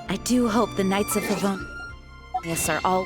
I do hope the Knights of Favonius are all...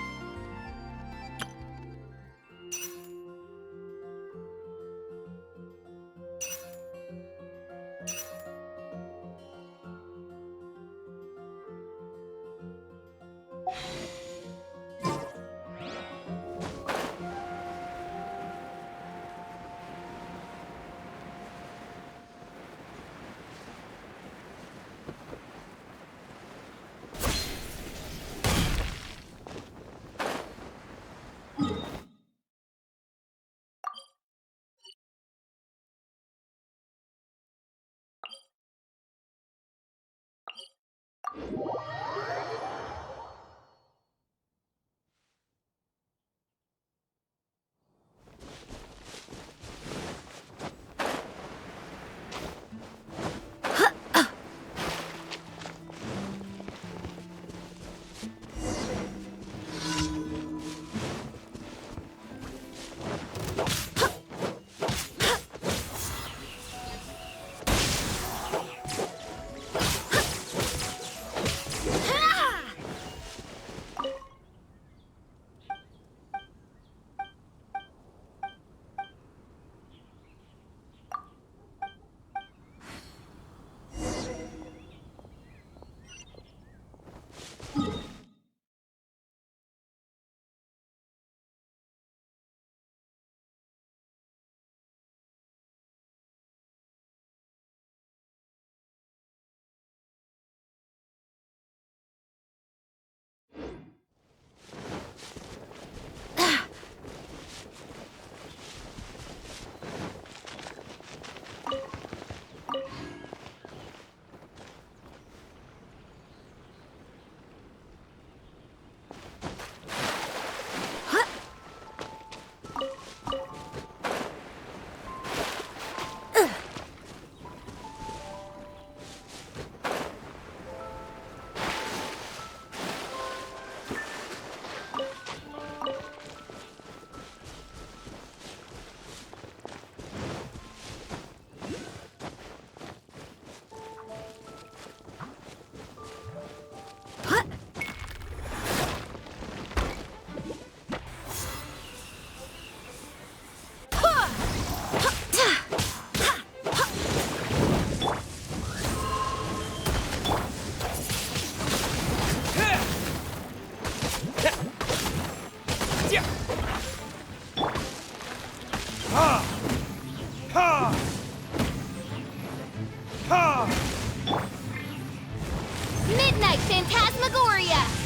Midnight Phantasmagoria!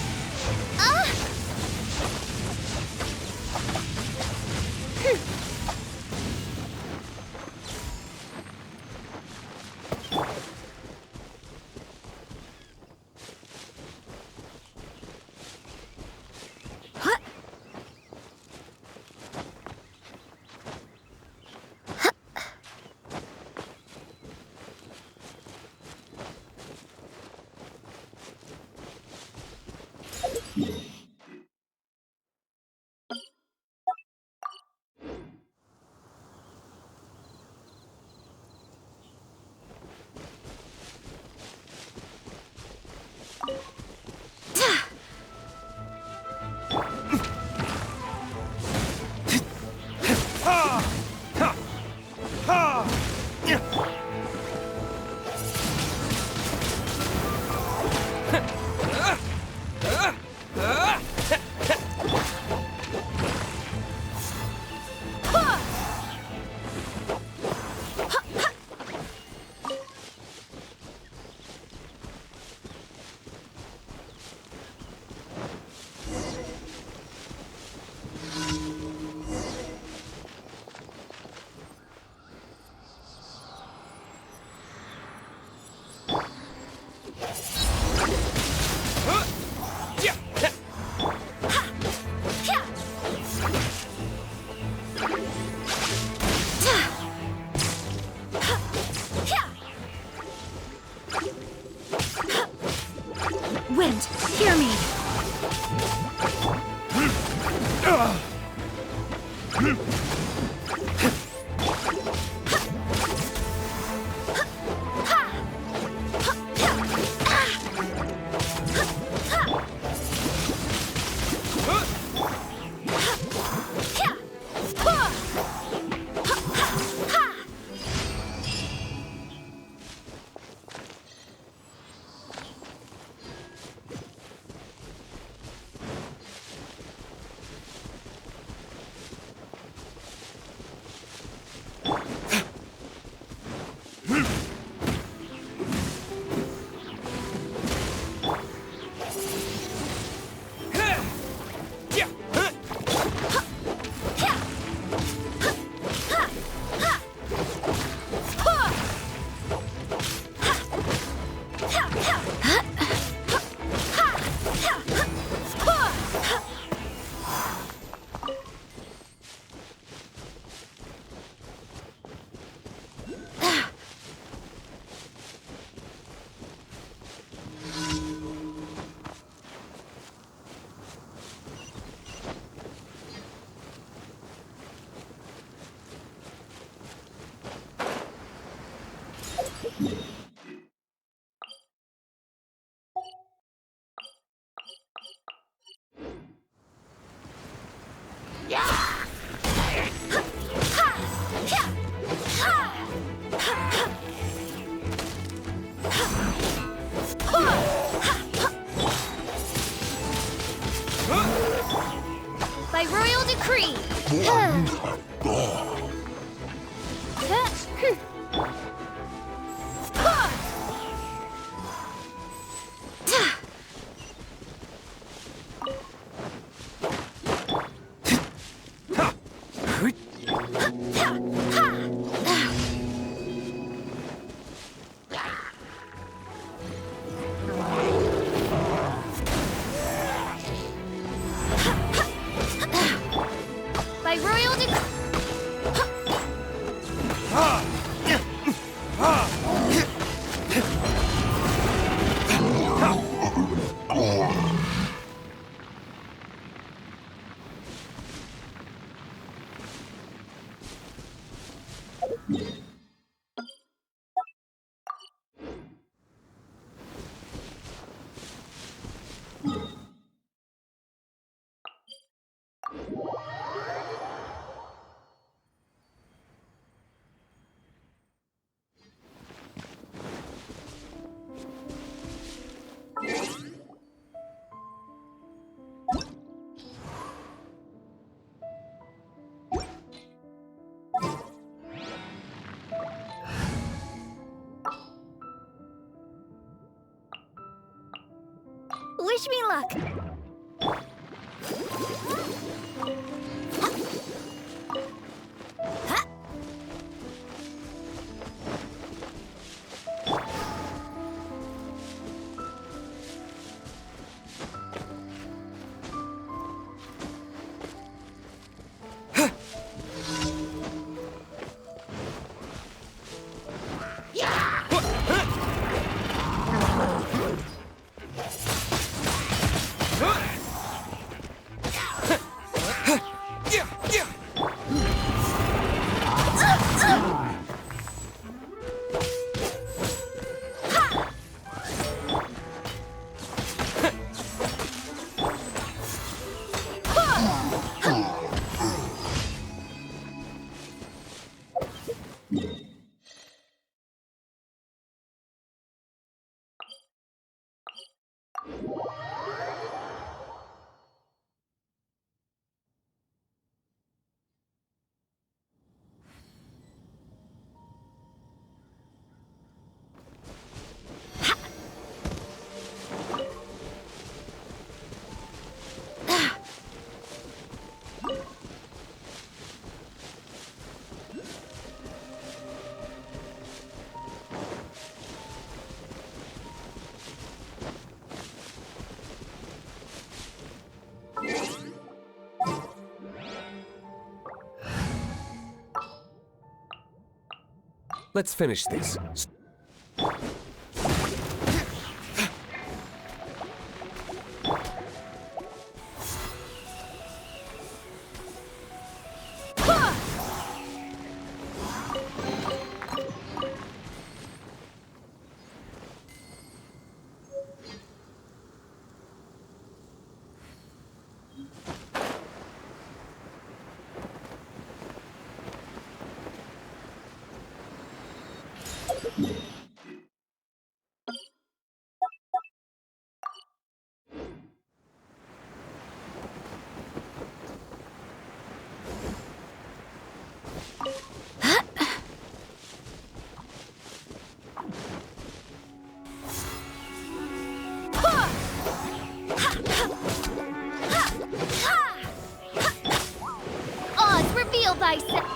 Wind, hear me. By royal decree. By royal decree. Wish me luck. Let's finish this. Oz, reveal thyself!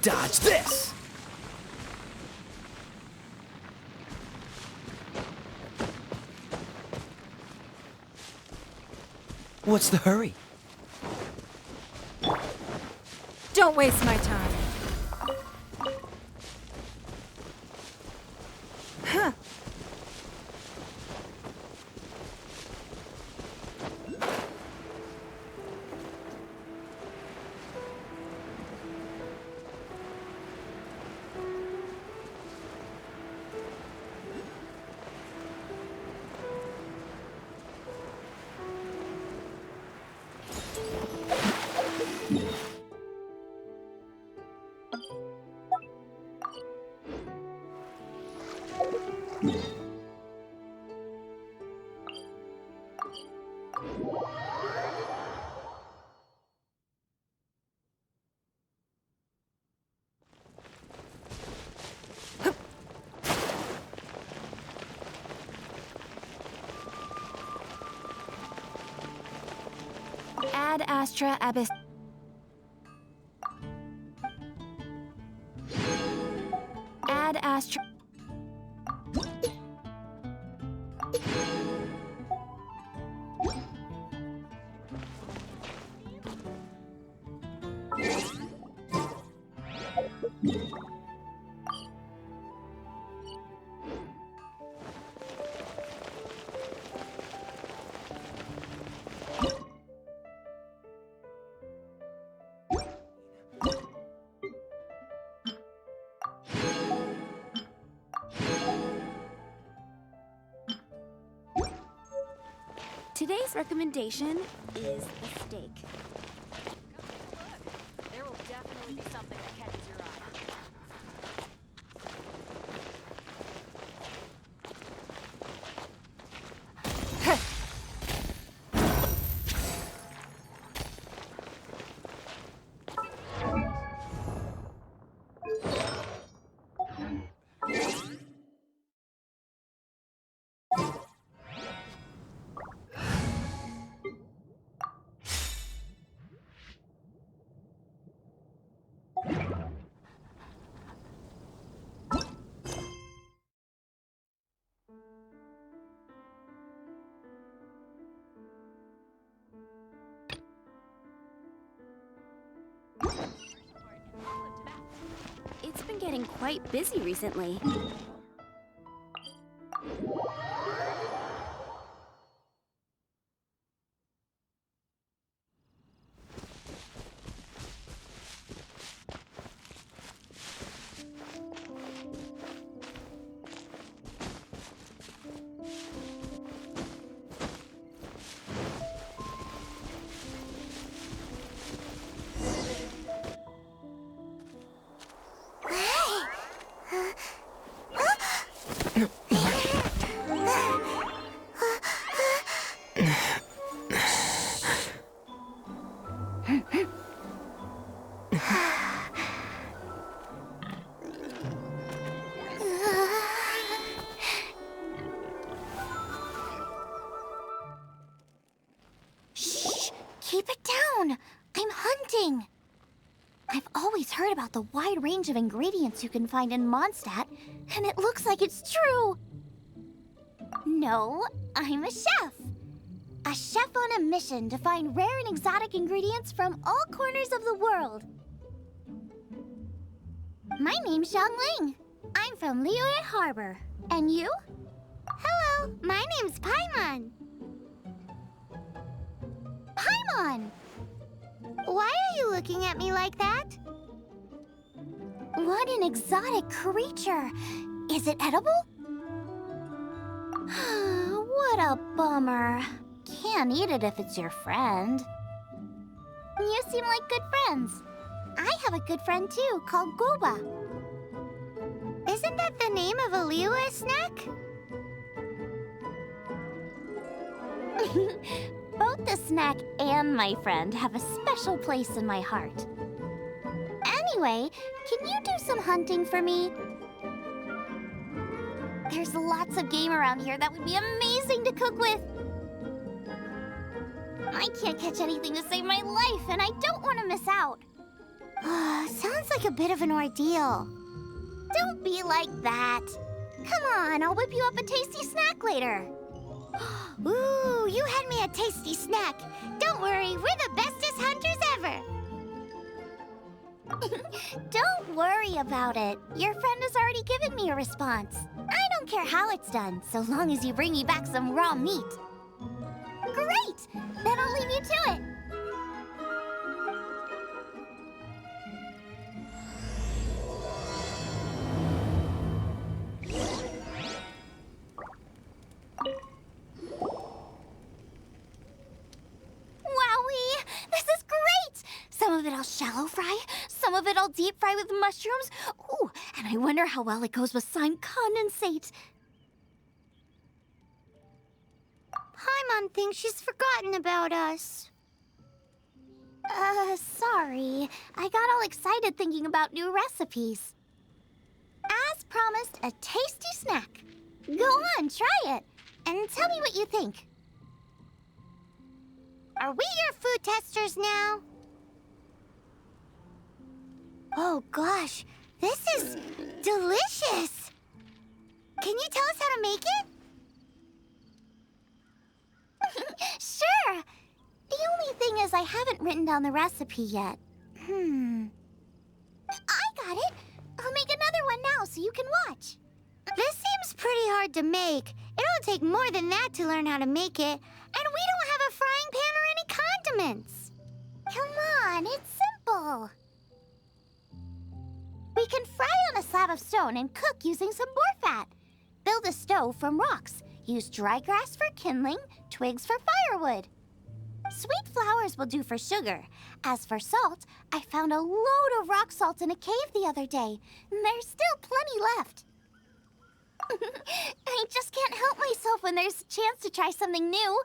Dodge this! What's the hurry? Don't waste my time. Huh. Ad Astra Abyss. Ad Astra. Today's recommendation is a steak. There will definitely be something that catches your eye. It's been getting quite busy recently. Shh! Keep it down! I'm hunting! I've always heard about the wide range of ingredients you can find in Mondstadt, and it looks like it's true! No, I'm a chef! A chef on a mission to find rare and exotic ingredients from all corners of the world. My name's Xiangling. I'm from Liyue Harbor. And you? Hello, my name's Paimon. Paimon! Why are you looking at me like that? What an exotic creature! Is it edible? What a bummer. Can't eat it if it's your friend. You seem like good friends. I have a good friend too, called Goba. Isn't that the name of a Liyue snack? Both the snack and my friend have a special place in my heart. Anyway, can you do some hunting for me? There's lots of game around here that would be amazing to cook with. I can't catch anything to save my life, and I don't want to miss out. Sounds like a bit of an ordeal. Don't be like that. Come on, I'll whip you up a tasty snack later. Ooh, you had me a tasty snack. Don't worry, we're the bestest hunters ever. Don't worry about it. Your friend has already given me a response. I don't care how it's done, so long as you bring me back some raw meat. Great! Then I'll leave you to it. Wowee! This is great! Some of it I'll shallow fry, some of it I'll deep fry with mushrooms. Ooh, and I wonder how well it goes with slime condensate. Paimon thinks she's forgotten about us. Sorry. I got all excited thinking about new recipes. As promised, a tasty snack. Go on, try it, and tell me what you think. Are we your food testers now? Oh gosh, this is delicious! Can you tell us how to make it? Sure! The only thing is I haven't written down the recipe yet. I got it! I'll make another one now so you can watch. This seems pretty hard to make. It'll take more than that to learn how to make it. And we don't have a frying pan or any condiments. Come on, it's simple. We can fry on a slab of stone and cook using some boar fat. Build a stove from rocks. Use dry grass for kindling, twigs for firewood. Sweet flowers will do for sugar. As for salt, I found a load of rock salt in a cave the other day. There's still plenty left. I just can't help myself when there's a chance to try something new.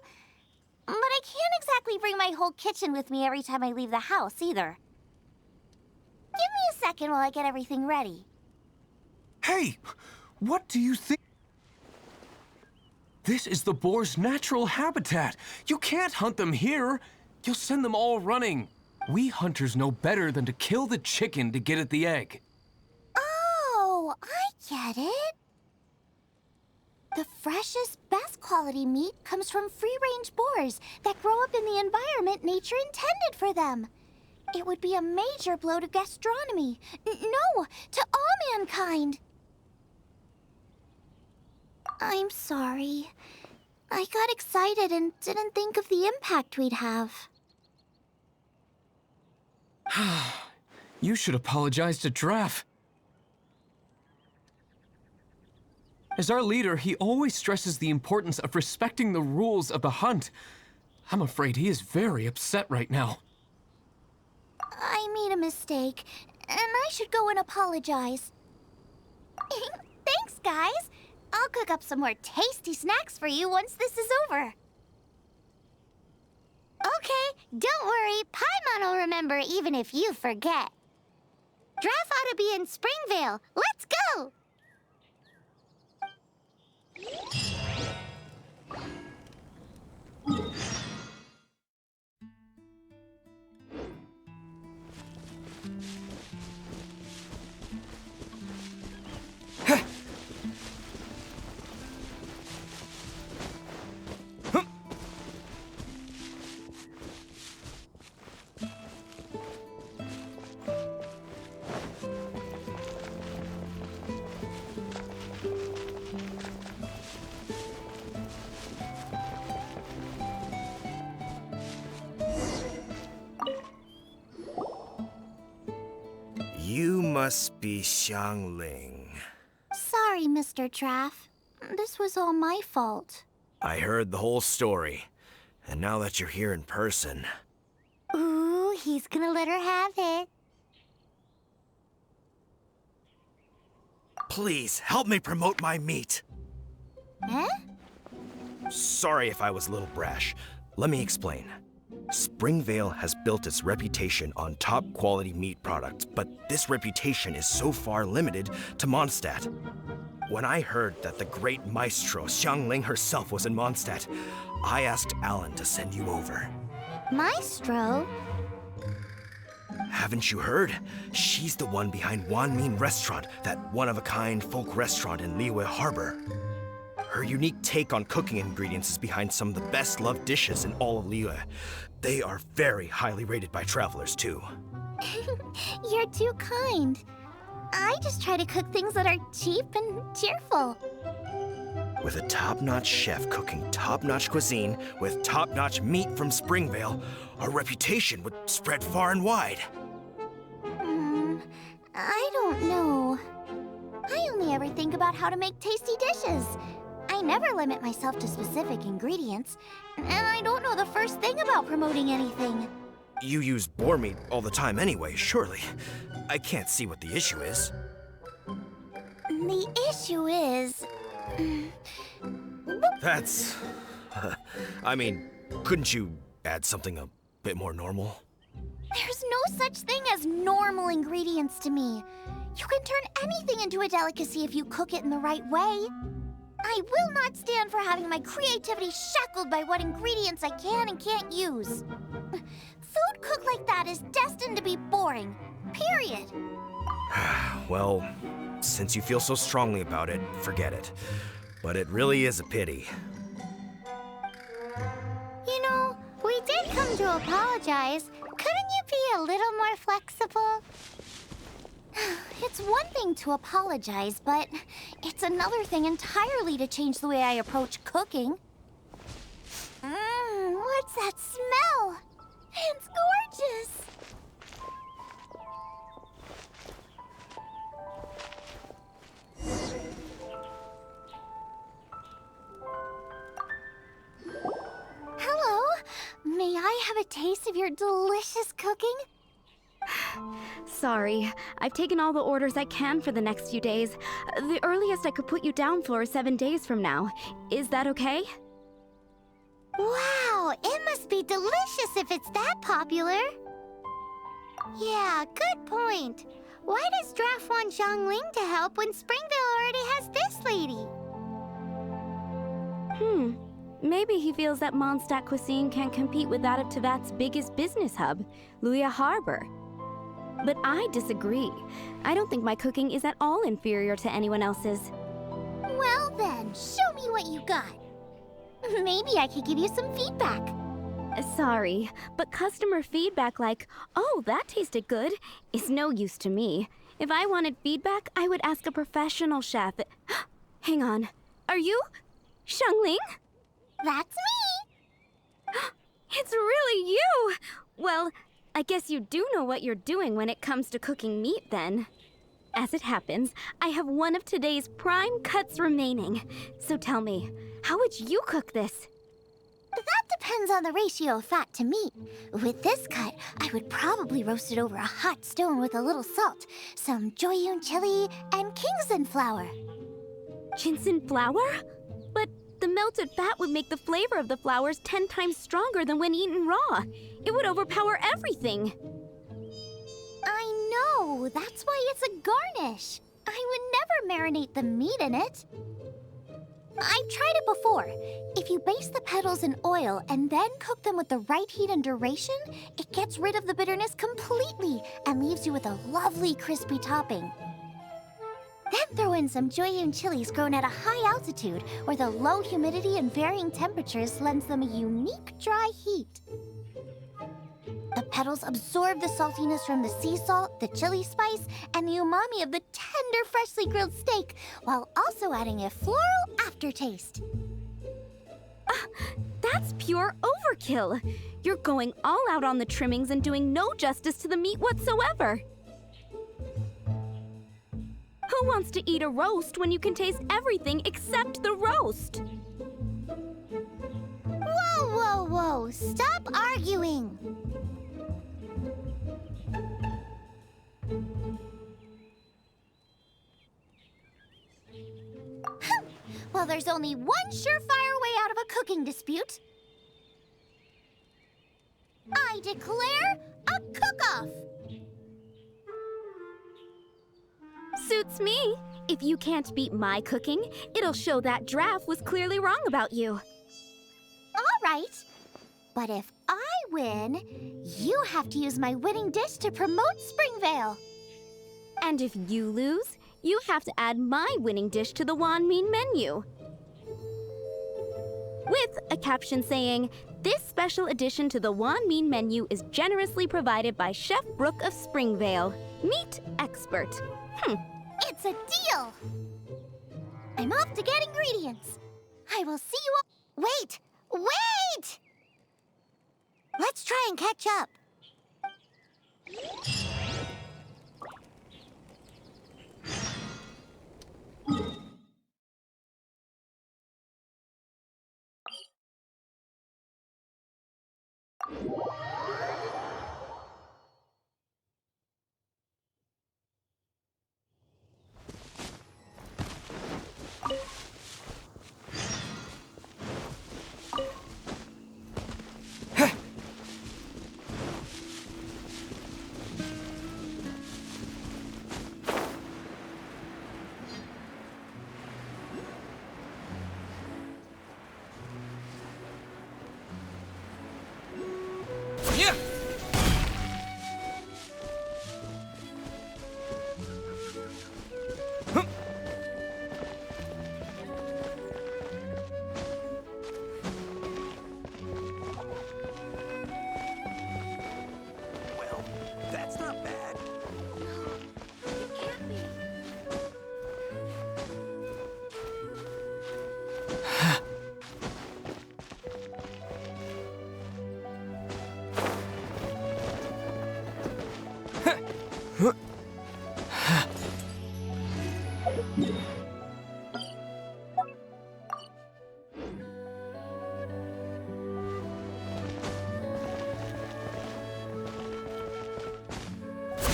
But I can't exactly bring my whole kitchen with me every time I leave the house, either. Give me a second while I get everything ready. Hey! What do you think? This is the boar's natural habitat. You can't hunt them here. You'll send them all running. We hunters know better than to kill the chicken to get at the egg. Oh, I get it. The freshest, best quality meat comes from free-range boars that grow up in the environment nature intended for them. It would be a major blow to gastronomy. No, to all mankind. I'm sorry. I got excited and didn't think of the impact we'd have. You should apologize to Draff. As our leader, he always stresses the importance of respecting the rules of the hunt. I'm afraid he is very upset right now. I made a mistake, and I should go and apologize. Thanks, guys. I'll cook up some more tasty snacks for you once this is over. Okay, don't worry. Paimon will remember even if you forget. Draft ought to be in Springvale. Let's go! You must be Xiangling. Sorry, Mr. Traff. This was all my fault. I heard the whole story, and now that you're here in person... Ooh, he's gonna let her have it. Please, help me promote my meat. Huh? Sorry if I was a little brash. Let me explain. Springvale has built its reputation on top-quality meat products, but this reputation is so far limited to Mondstadt. When I heard that the great maestro Xiangling herself was in Mondstadt, I asked Alan to send you over. Maestro? Haven't you heard? She's the one behind Wanmin Restaurant, that one-of-a-kind folk restaurant in Liyue Harbor. Her unique take on cooking ingredients is behind some of the best-loved dishes in all of Liyue. They are very highly rated by travelers, too. You're too kind. I just try to cook things that are cheap and cheerful. With a top-notch chef cooking top-notch cuisine with top-notch meat from Springvale, our reputation would spread far and wide. I don't know. I only ever think about how to make tasty dishes. I never limit myself to specific ingredients, and I don't know the first thing about promoting anything. You use boar meat all the time anyway, surely. I can't see what the issue is. The issue is... That's... I mean, couldn't you add something a bit more normal? There's no such thing as normal ingredients to me. You can turn anything into a delicacy if you cook it in the right way. I will not stand for having my creativity shackled by what ingredients I can and can't use. Food cooked like that is destined to be boring. Period. Well, since you feel so strongly about it, forget it. But it really is a pity. You know, we did come to apologize. Couldn't you be a little more flexible? It's one thing to apologize, but it's another thing entirely to change the way I approach cooking. What's that smell? It's gorgeous! Hello, may I have a taste of your delicious cooking? Sorry, I've taken all the orders I can for the next few days. The earliest I could put you down for is 7 days from now. Is that okay? Wow, it must be delicious if it's that popular. Yeah, good point. Why does Draft want Xiangling to help when Springvale already has this lady? Maybe he feels that Mondstadt cuisine can't compete with that of Tevat's biggest business hub, Liyue Harbor. But I disagree. I don't think my cooking is at all inferior to anyone else's. Well then, show me what you got. Maybe I could give you some feedback. Sorry, but customer feedback like, "Oh, that tasted good," is no use to me. If I wanted feedback, I would ask a professional chef. Hang on. Are you Xiangling? That's me! It's really you! Well, I guess you do know what you're doing when it comes to cooking meat, then. As it happens, I have one of today's prime cuts remaining. So tell me, how would you cook this? That depends on the ratio of fat to meat. With this cut, I would probably roast it over a hot stone with a little salt, some Joyun chili, and Kingston flour. Ginseng flour? But the melted fat would make the flavor of the flowers 10 times stronger than when eaten raw. It would overpower everything. I know, that's why it's a garnish. I would never marinate the meat in it. I've tried it before. If you baste the petals in oil and then cook them with the right heat and duration, it gets rid of the bitterness completely and leaves you with a lovely crispy topping. Then throw in some Jueyun chilies grown at a high altitude where the low humidity and varying temperatures lends them a unique dry heat. The petals absorb the saltiness from the sea salt, the chili spice, and the umami of the tender, freshly grilled steak, while also adding a floral aftertaste. That's pure overkill. You're going all out on the trimmings and doing no justice to the meat whatsoever. Who wants to eat a roast when you can taste everything except the roast? Whoa, whoa, whoa! Stop arguing! Well, there's only one surefire way out of a cooking dispute. I declare a cook-off! Suits me. If you can't beat my cooking, it'll show that Draft was clearly wrong about you. All right. But if I win, you have to use my winning dish to promote Springvale. And if you lose, you have to add my winning dish to the Wanmin menu. With a caption saying, "This special addition to the Wanmin menu is generously provided by Chef Brooke of Springvale, meat expert." It's a deal. I'm off to get ingredients. I will see you all. Wait! Wait! Let's try and catch up. Yeah! Well, that's not bad. It can't be.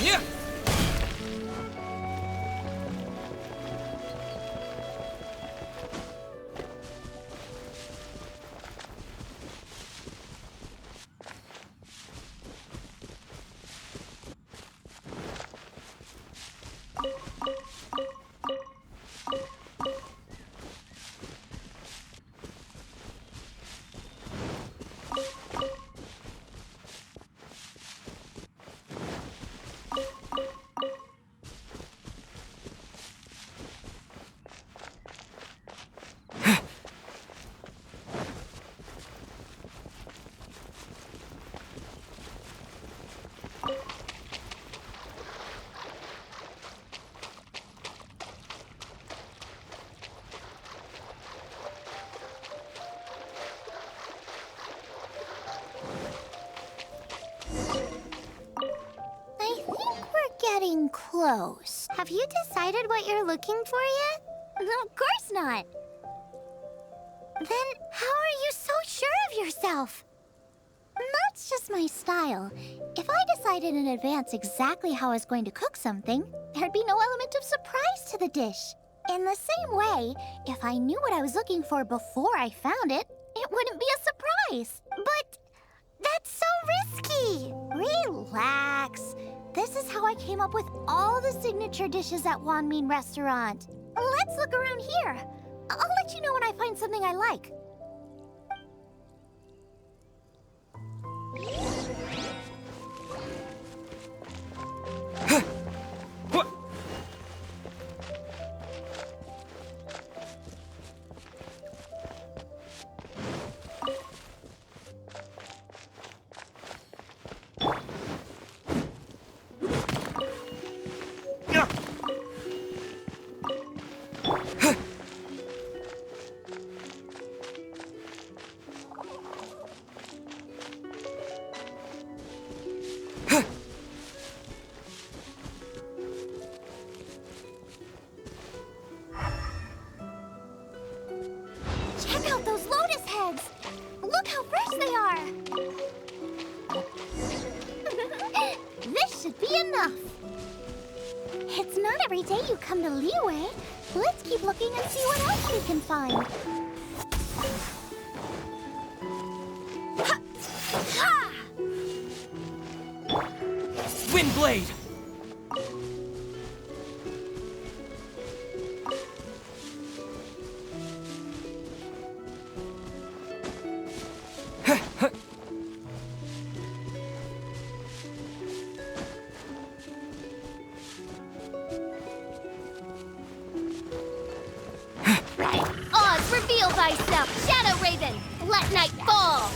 Yeah! I think we're getting close. Have you decided what you're looking for yet? Of course not. Then how are you so sure of yourself? That's just my style. If I decided in advance exactly how I was going to cook something, there'd be no element of surprise to the dish. In the same way, if I knew what I was looking for before I found it, it wouldn't be a surprise. But that's so risky. Relax. This is how I came up with all the signature dishes at Wanmin Restaurant. Let's look around here. I'll let you know when I find something I like. What? Check out those lotus heads! Look how fresh they are! This should be enough. It's not every day you come to Liyue. Let's keep looking and see what else we can find. Ha! Ha! Windblade! Oz, reveal thyself, Shadow Raven! Let night fall!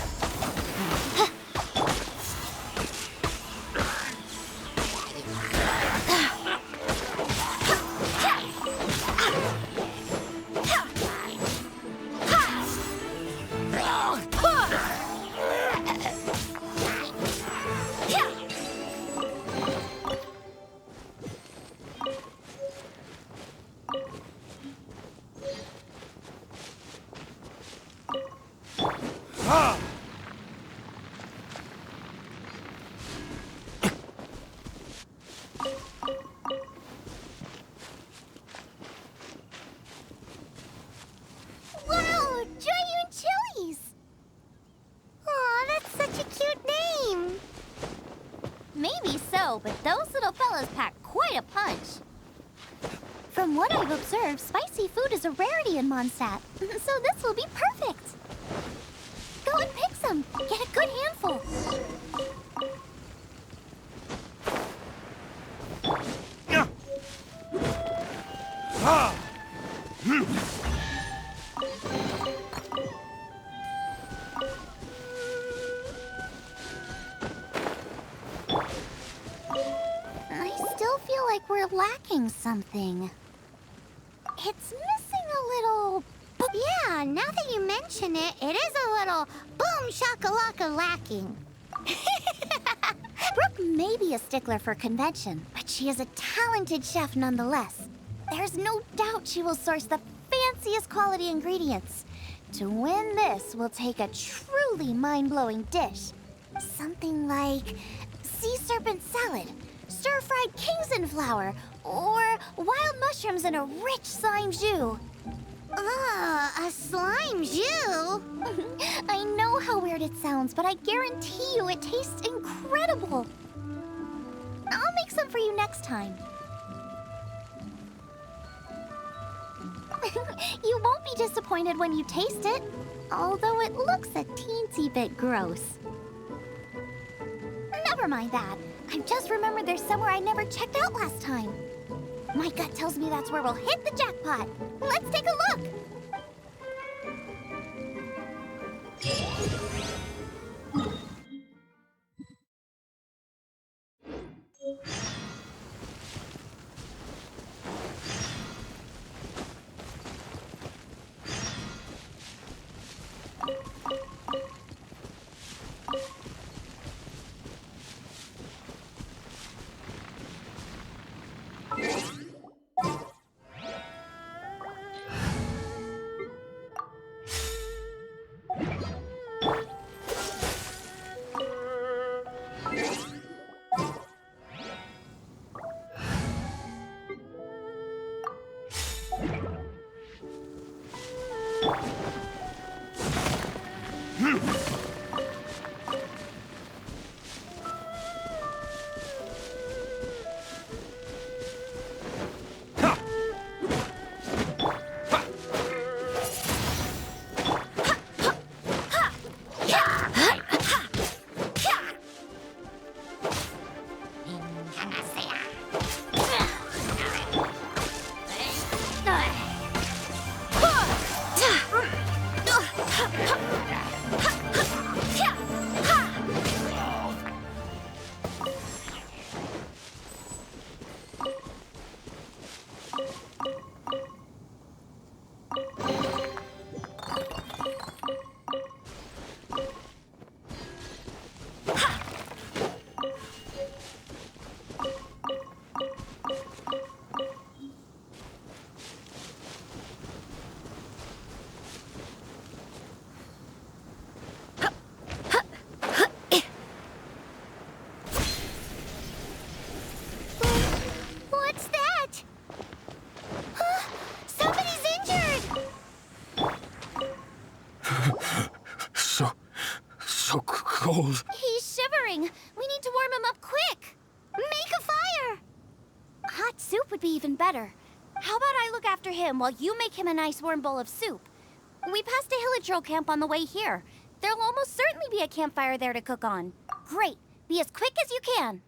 Wow, Joyun Chilies! Aw, that's such a cute name! Maybe so, but those little fellas pack quite a punch. From what I've observed, spicy food is a rarity in Mondstadt, so this will be perfect. Go and pick some. Get a good handful. I still feel like we're lacking something. It's missing a little... Yeah, now that you mention it, it is a little boom shakalaka lacking. Brooke may be a stickler for convention, but she is a talented chef nonetheless. There's no doubt she will source the fanciest quality ingredients. To win this, we'll take a truly mind-blowing dish. Something like sea serpent salad, stir-fried Kingston flour, or wild mushrooms in a rich slime jus. A slime jus? I know how weird it sounds, but I guarantee you it tastes incredible. I'll make some for you next time. You won't be disappointed when you taste it, although it looks a teensy bit gross. Never mind that. I've just remembered there's somewhere I never checked out last time. My gut tells me that's where we'll hit the jackpot. Let's take a look. What's that? Somebody's injured! So cold. He's shivering. We need to warm him up quick. Make a fire! Hot soup would be even better. How about I look after him while you make him a nice warm bowl of soup? We passed a Hillitro camp on the way here. There'll almost certainly be a campfire there to cook on. Great. Be as quick as you can.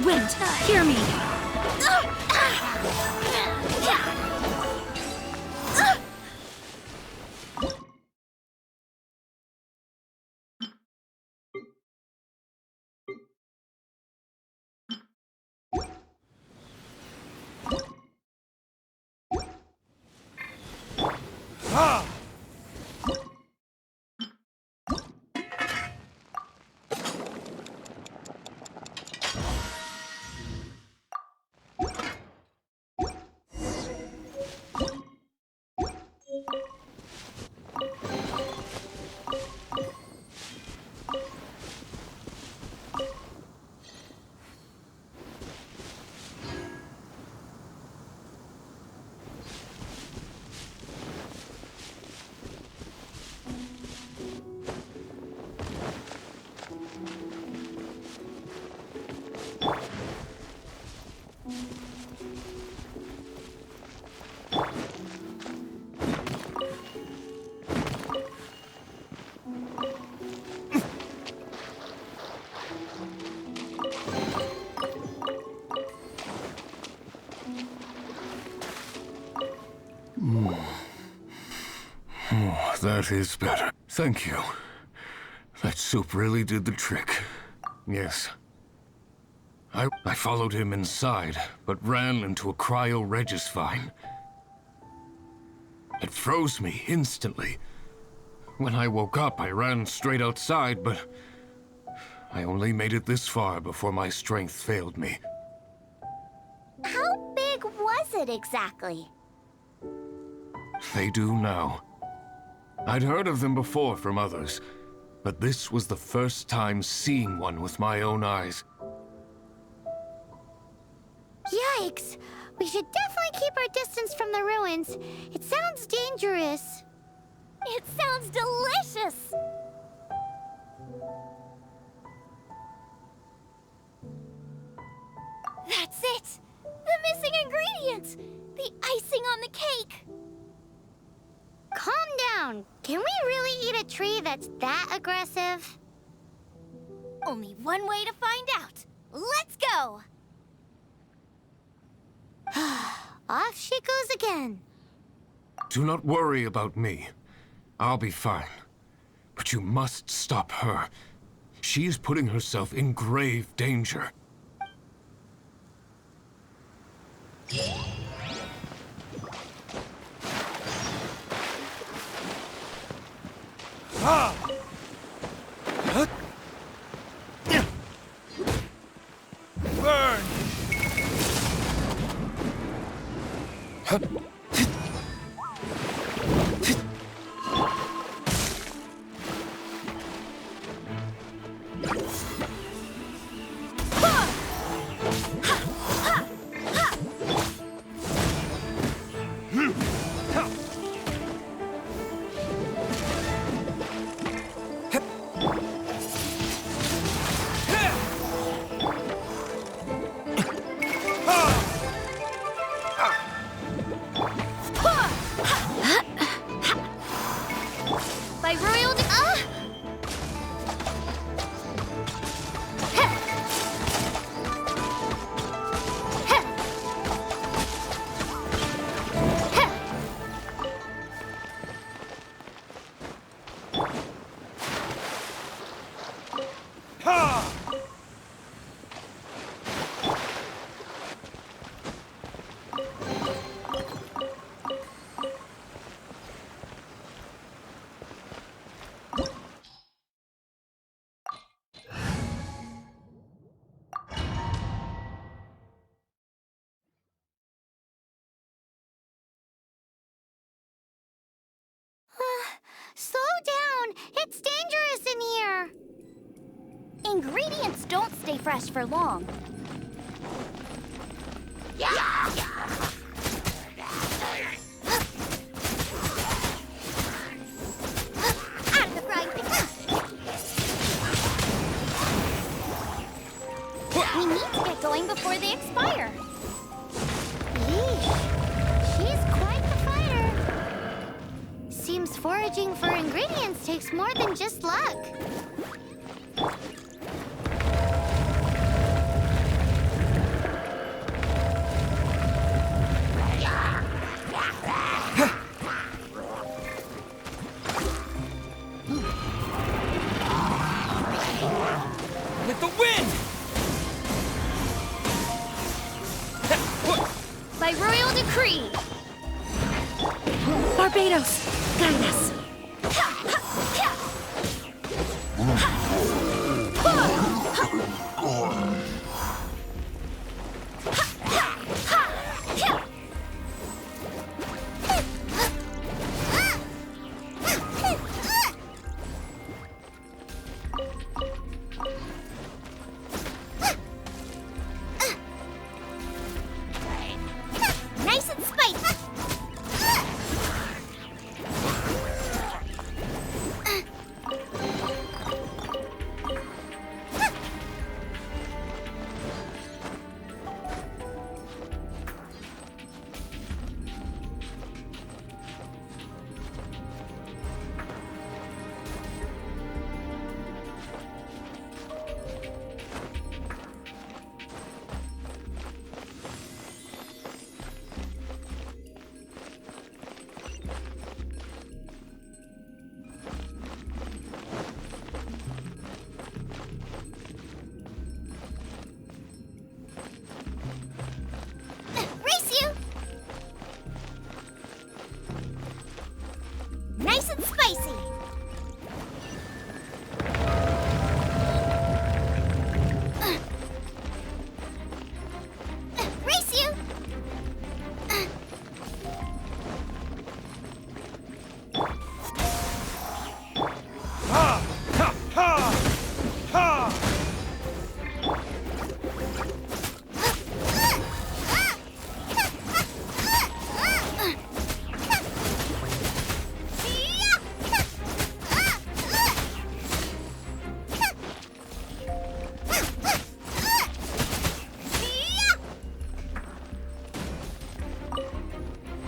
Wind, hear me. Oh, that is better. Thank you. That soup really did the trick. Yes. I followed him inside, but ran into a cryo-regis vine. It froze me instantly. When I woke up, I ran straight outside, but I only made it this far before my strength failed me. How big was it exactly? They do now. I'd heard of them before from others, but this was the first time seeing one with my own eyes. Yikes! We should definitely keep our distance from the ruins. It sounds dangerous. It sounds delicious! That's it! The missing ingredient! The icing on the cake! Calm down. Can we really eat a tree that's that aggressive? Only one way to find out. Let's go! Off she goes again. Do not worry about me. I'll be fine. But you must stop her. She is putting herself in grave danger. Burn! By royal Slow down. It's dangerous in here. Ingredients don't stay fresh for long. Out of the frying pan. We need to get going before they expire. Yeesh. She's quite the fighter. Seems foraging for ingredients takes more than just luck. With the wind! By royal decree. Barbados, guide us. Nice and spicy.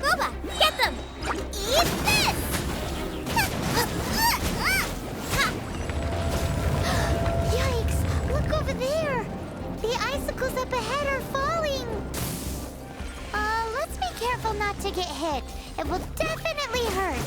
Gooba, get them! Eat this! Yikes! Look over there! The icicles up ahead are falling! Let's be careful not to get hit. It will definitely hurt.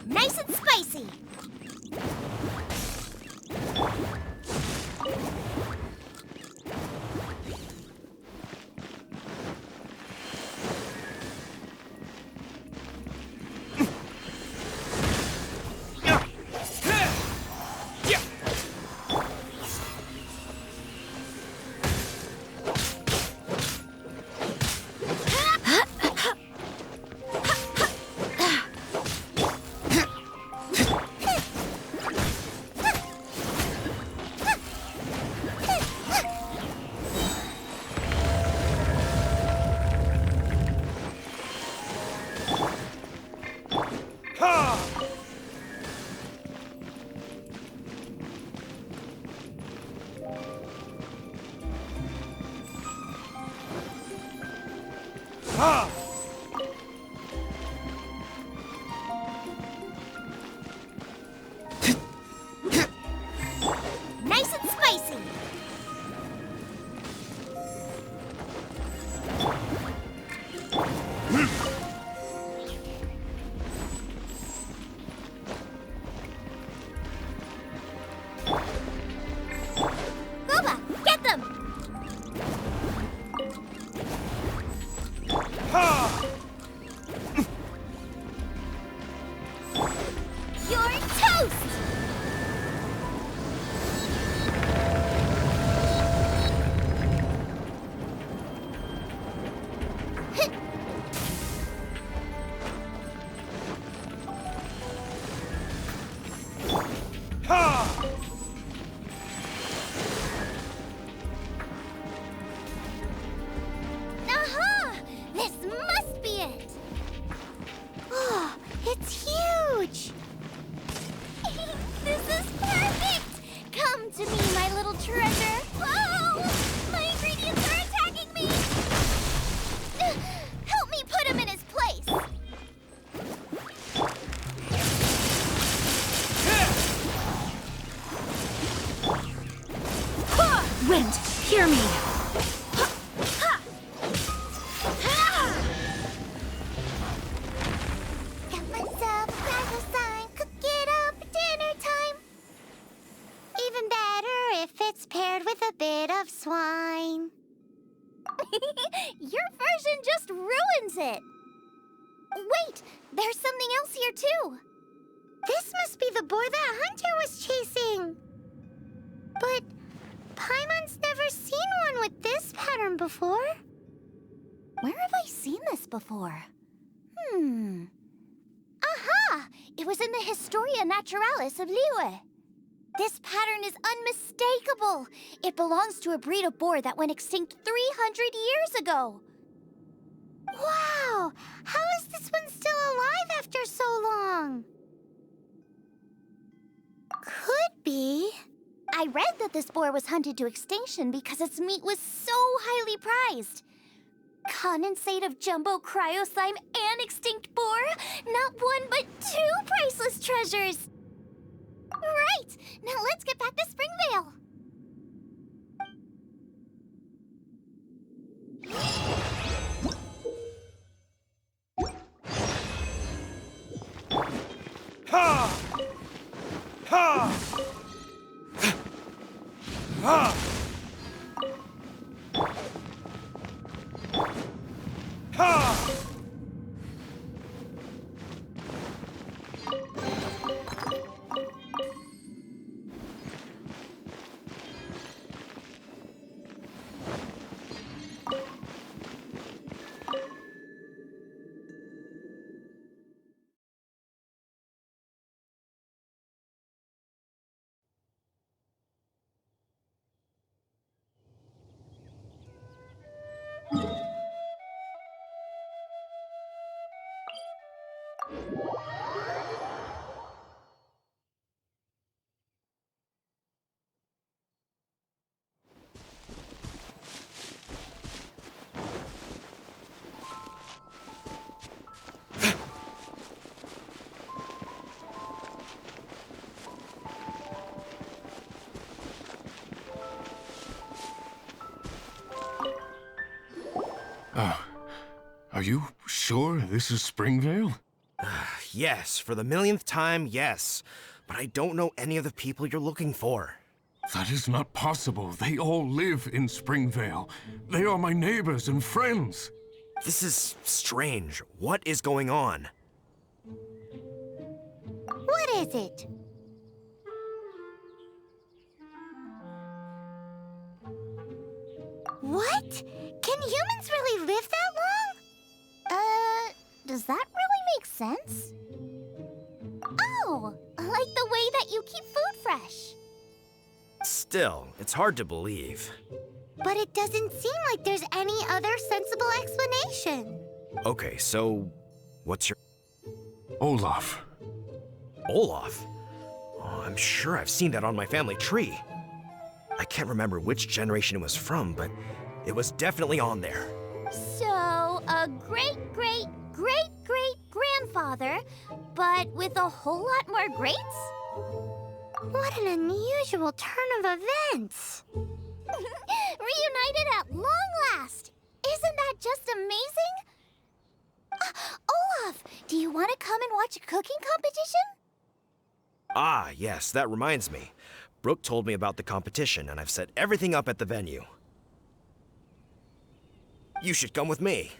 Nice and spicy. Nice and spicy. Gooba, get them! You're toast! Aha! This must be it! Oh, it's huge! This is perfect! Come to me, my little treasure! Oh! My ingredients are attacking me! Help me put him in his place! Wind, hear me. Got myself a crackle sign, cook it up at dinner time. Even better if it's paired with a bit of swine. Your version just ruins it. Wait, there's something else here too. This must be the boar that Hunter was chasing. But Paimon's never seen one with this pattern before. Where have I seen this before? Aha! It was in the Historia Naturalis of Liyue. This pattern is unmistakable. It belongs to a breed of boar that went extinct 300 years ago. Wow! How is this one still alive after so long? Could be. I read that this boar was hunted to extinction because its meat was so highly prized. Condensate of jumbo cryo slime and extinct boar? Not one, but two priceless treasures! Right! Now let's get back to Springvale! Ha! Ha! Ha! Ha! Are you sure this is Springvale? Yes, for the millionth time, yes. But I don't know any of the people you're looking for. That is not possible. They all live in Springvale. They are my neighbors and friends. This is strange. What is going on? What is it? What? Can humans really live that long? Does that really make sense? Oh, like the way that you keep food fresh. Still, it's hard to believe. But it doesn't seem like there's any other sensible explanation. Okay, so what's your... Olaf. Olaf? Oh, I'm sure I've seen that on my family tree. I can't remember which generation it was from, but it was definitely on there. So, a great-great-great-great-grandfather, but with a whole lot more greats? What an unusual turn of events. Reunited at long last! Isn't that just amazing? Olaf, do you want to come and watch a cooking competition? Ah, yes, that reminds me. Brooke told me about the competition, and I've set everything up at the venue. You should come with me.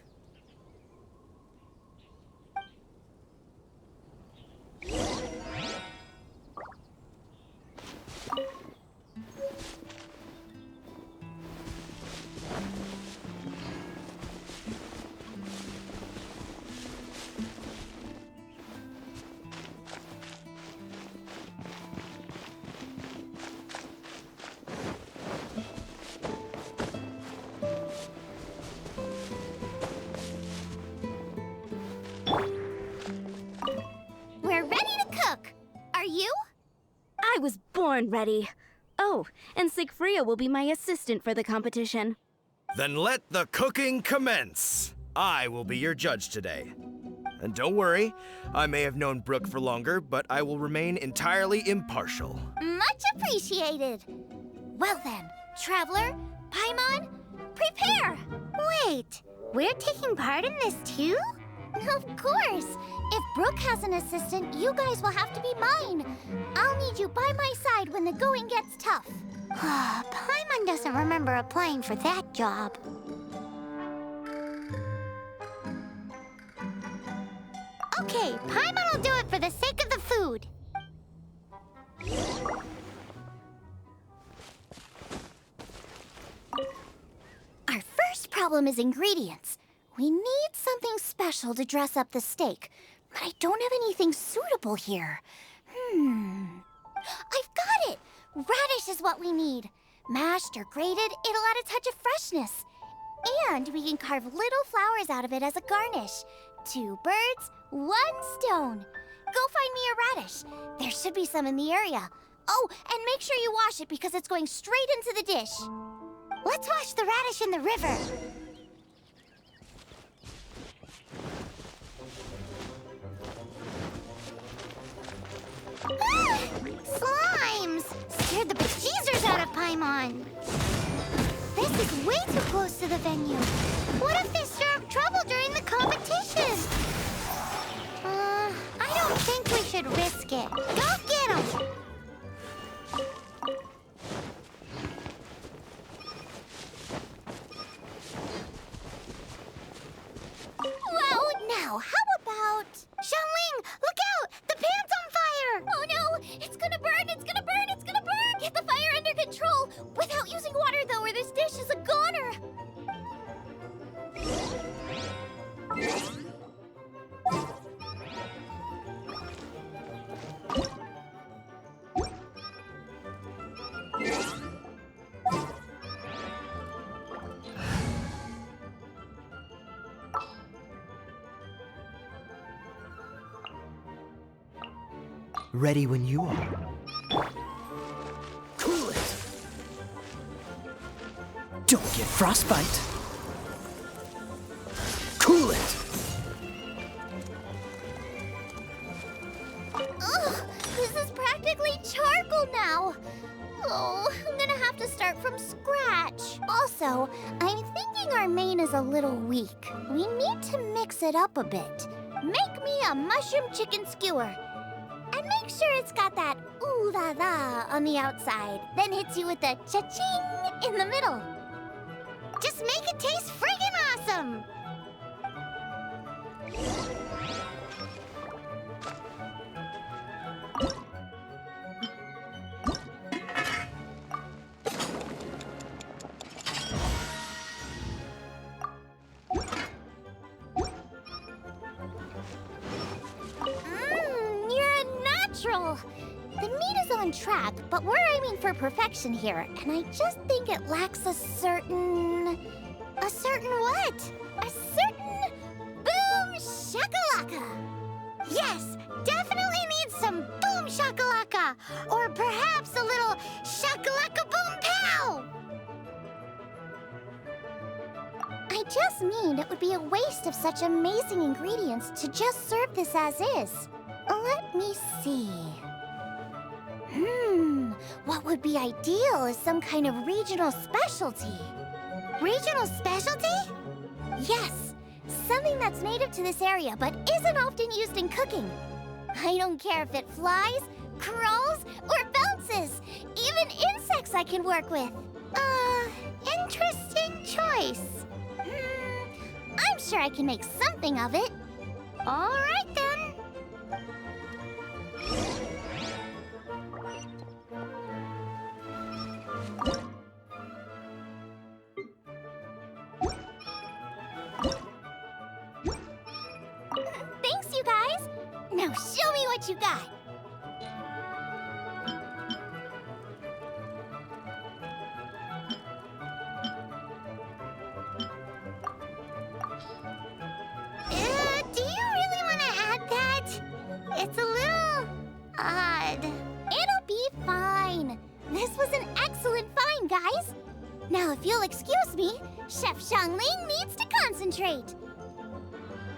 We're ready to cook. Are you? I was born ready. Oh, and Sigfria will be my assistant for the competition. Then let the cooking commence. I will be your judge today. And don't worry, I may have known Brooke for longer, but I will remain entirely impartial. Much appreciated. Well then, Traveler, Paimon, prepare! Wait, we're taking part in this too? Of course! If Brooke has an assistant, you guys will have to be mine. I'll need you by my side when the going gets tough. Paimon doesn't remember applying for that job. Okay, Paimon will do it for the sake of the food. Our first problem is ingredients. We need something special to dress up the steak, but I don't have anything suitable here. I've got it! Radish is what we need. Mashed or grated, it'll add a touch of freshness. And we can carve little flowers out of it as a garnish. 2 birds, 1 stone. Go find me a radish. There should be some in the area. Oh, and make sure you wash it because it's going straight into the dish. Let's wash the radish in the river. Slimes! Scared the bejesus out of Paimon. This is way too close to the venue. What if they stir up trouble during the competition? I don't think we should risk it. Go get them! Well, now, how about... Xiangling, look out! The pan's on fire! Oh no! It's gonna burn! It's gonna burn! It's gonna burn! Get the fire under control! Without using water, though, or this dish is a goner! Ready when you are. Cool it! Don't get frostbite! Cool it! Ugh, this is practically charcoal now. Oh, I'm gonna have to start from scratch. Also, I'm thinking our main is a little weak. We need to mix it up a bit. Make me a mushroom chicken skewer. And make sure it's got that ooh la la on the outside. Then hits you with a cha-ching in the middle. Just make it taste friggin' awesome! You're a natural. The meat is on track, but we're aiming for perfection here, and I just think it lacks a certain what? A certain boom shakalaka. Yes, definitely needs some boom shakalaka! Or perhaps a little shakalaka boom pow! I just mean it would be a waste of such amazing ingredients to just serve this as is. Let me see. What would be ideal is some kind of regional specialty. Regional specialty? Yes, something that's native to this area but isn't often used in cooking. I don't care if it flies, crawls, or bounces. Even insects I can work with. Interesting choice. I'm sure I can make something of it. All right then. Thanks, you guys. Now show me what you got. Do you really want to add that? It's a little odd. It'll be fine. This was an excellent find, guys. Now, if you'll excuse me, Chef Xiangling needs to concentrate.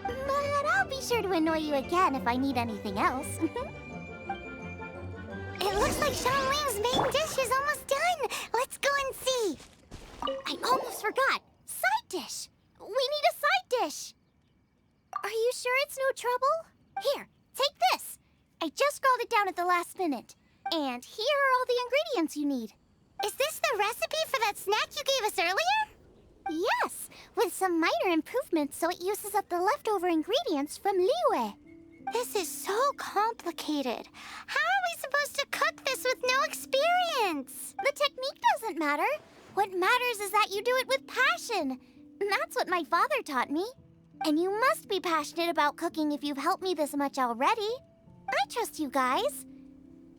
But I'll be sure to annoy you again if I need anything else. It looks like Xiangling's main dish is almost done. Let's go and see. I almost forgot. Side dish. We need a side dish. Are you sure it's no trouble? Here, take this. I just scrawled it down at the last minute. And here are all the ingredients you need. Is this the recipe for that snack you gave us earlier? Yes, with some minor improvements so it uses up the leftover ingredients from Liyue. This is so complicated. How are we supposed to cook this with no experience? The technique doesn't matter. What matters is that you do it with passion. That's what my father taught me. And you must be passionate about cooking if you've helped me this much already. I trust you guys.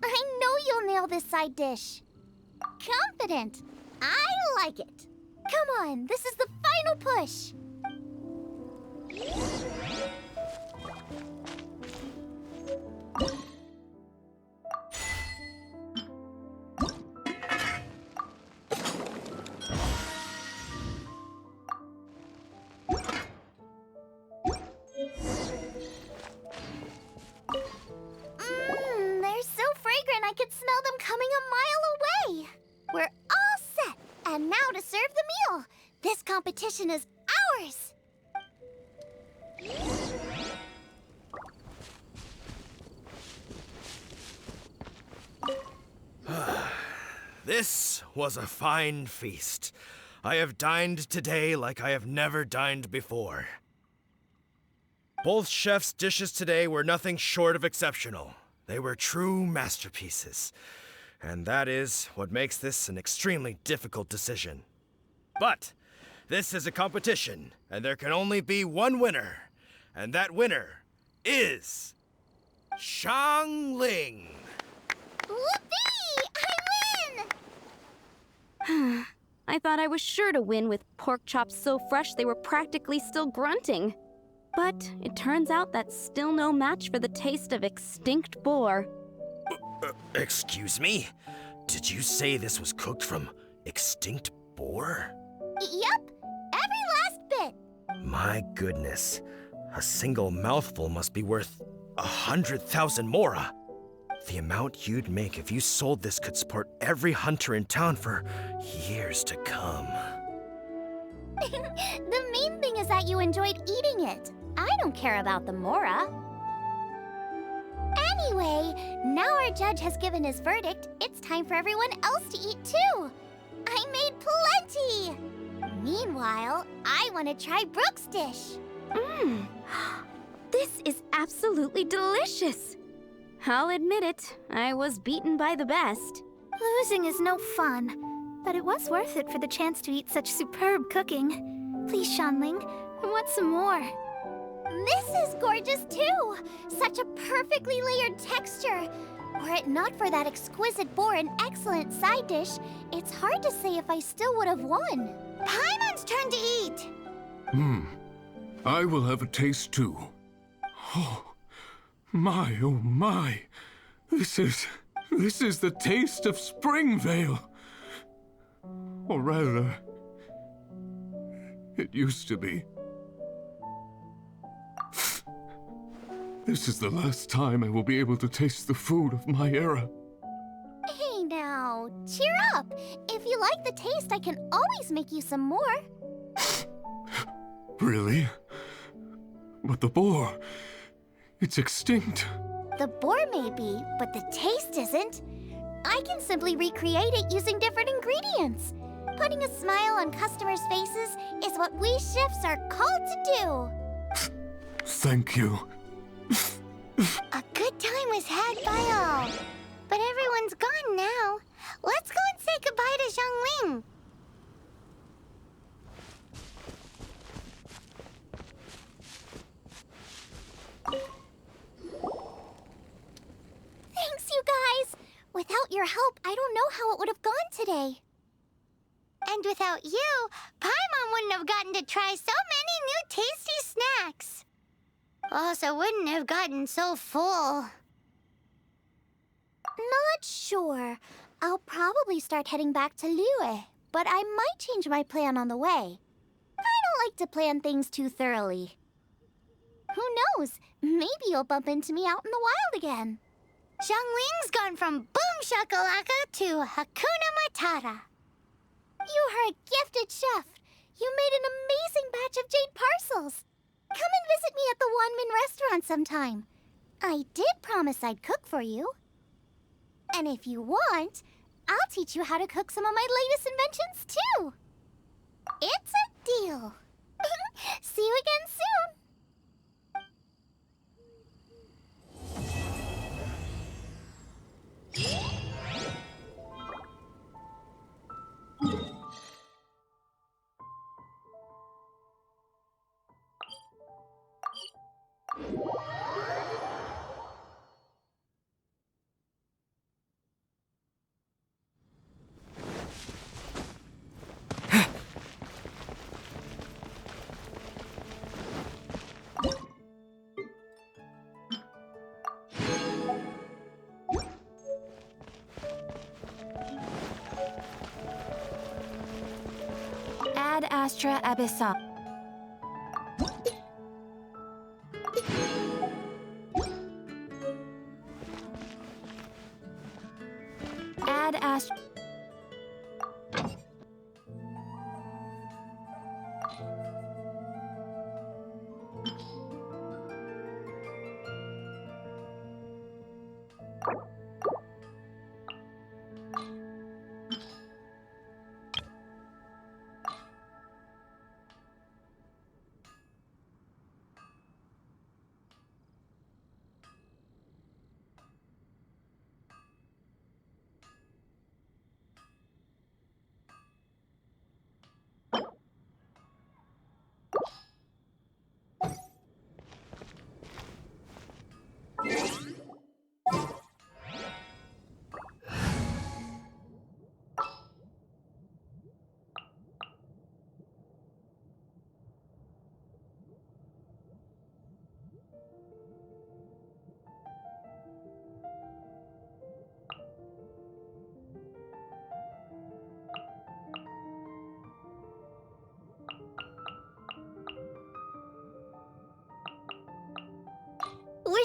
I know you'll nail this side dish. Confident. I like it. Come on, this is the final push. They're so fragrant I could smell them coming a mile away. We're all set, and now to serve the meal. This competition is ours. This was a fine feast. I have dined today like I have never dined before. Both chefs' dishes today were nothing short of exceptional. They were true masterpieces. And that is what makes this an extremely difficult decision. But this is a competition, and there can only be one winner. And that winner is Xiangling. Whoopee! I win! I thought I was sure to win with pork chops so fresh they were practically still grunting. But it turns out that's still no match for the taste of extinct boar. Excuse me? Did you say this was cooked from extinct boar? Yep, every last bit. My goodness. A single mouthful must be worth 100,000 mora. The amount you'd make if you sold this could support every hunter in town for years to come. The main thing is that you enjoyed eating it. I don't care about the mora. Anyway, now our judge has given his verdict. It's time for everyone else to eat too. I made plenty. Meanwhile, I want to try Brooke's dish. This is absolutely delicious. I'll admit it, I was beaten by the best. Losing is no fun, but it was worth it for the chance to eat such superb cooking. Please, Shanling, I want some more. This is gorgeous too. Such a perfectly layered texture. Were it not for that exquisite boar and excellent side dish, it's hard to say if I still would have won. Paimon's turn to eat. I will have a taste too. Oh my. This is the taste of Springvale. Or rather, it used to be. This is the last time I will be able to taste the food of my era. Hey now, cheer up. If you like the taste, I can always make you some more. Really? But the boar, it's extinct. The boar may be, but the taste isn't. I can simply recreate it using different ingredients. Putting a smile on customers' faces is what we chefs are called to do. Thank you. A good time was had by all. But everyone's gone now. Let's go and say goodbye to Xiangling. Thanks, you guys. Without your help, I don't know how it would have gone today. And without you, Paimon wouldn't have gotten to try so many new tasty snacks. Also wouldn't have gotten so full. Not sure. I'll probably start heading back to Liyue, but I might change my plan on the way. I don't like to plan things too thoroughly. Who knows? Maybe you'll bump into me out in the wild again. Xiangling's gone from boom shakalaka to Hakuna Matata. You are a gifted chef. You made an amazing batch of jade parcels. Come and visit me at the Wanmin restaurant sometime. I did promise I'd cook for you. And if you want, I'll teach you how to cook some of my latest inventions too. It's a deal. See you again soon. Ad Astra Abyssal. Ad Astra.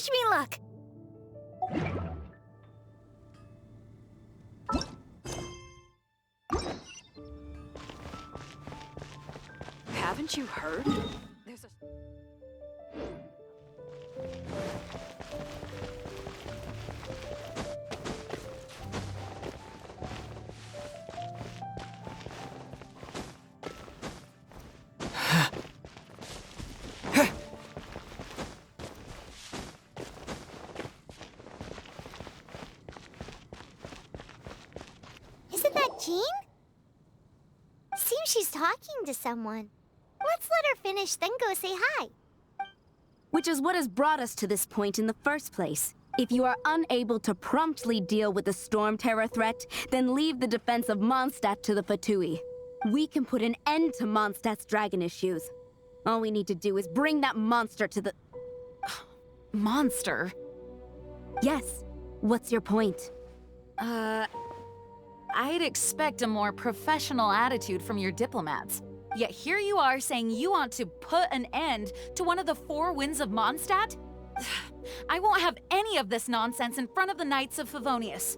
Wish me luck. Haven't you heard? There's a... Isn't that Jean? Seems she's talking to someone. Let's let her finish, then go say hi. Which is what has brought us to this point in the first place. If you are unable to promptly deal with the Storm Terror threat, then leave the defense of Mondstadt to the Fatui. We can put an end to Mondstadt's dragon issues. All we need to do is bring that monster to the... Monster? Yes. What's your point? I'd expect a more professional attitude from your diplomats. Yet here you are saying you want to put an end to one of the four winds of Mondstadt? I won't have any of this nonsense in front of the Knights of Favonius.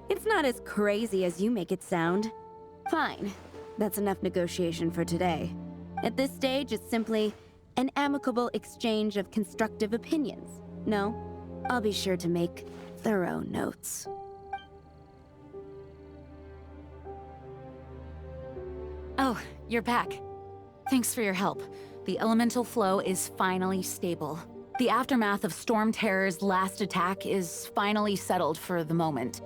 It's not as crazy as you make it sound. Fine. That's enough negotiation for today. At this stage, it's simply an amicable exchange of constructive opinions. No, I'll be sure to make thorough notes. Oh, you're back. Thanks for your help. The elemental flow is finally stable. The aftermath of Storm Terror's last attack is finally settled for the moment.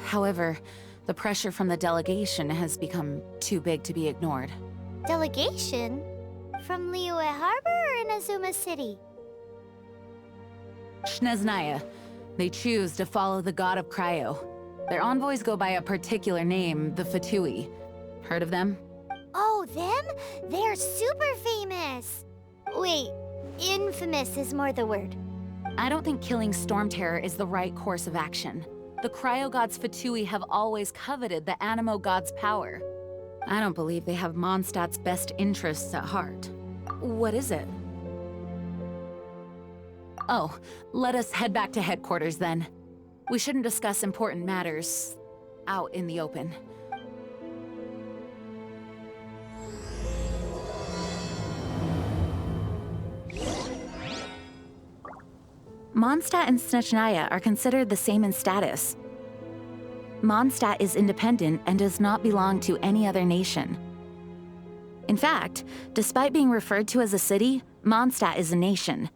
However, the pressure from the delegation has become too big to be ignored. Delegation? From Liyue Harbor or Inazuma City? Snezhnaya. They choose to follow the god of Cryo. Their envoys go by a particular name, the Fatui. Heard of them? Oh, them? They're super famous. Wait, infamous is more the word. I don't think killing Storm Terror is the right course of action. The Cryo gods Fatui have always coveted the Animo god's power. I don't believe they have Mondstadt's best interests at heart. What is it? Oh, let us head back to headquarters then. We shouldn't discuss important matters out in the open. Mondstadt and Snezhnaya are considered the same in status. Mondstadt is independent and does not belong to any other nation. In fact, despite being referred to as a city, Mondstadt is a nation.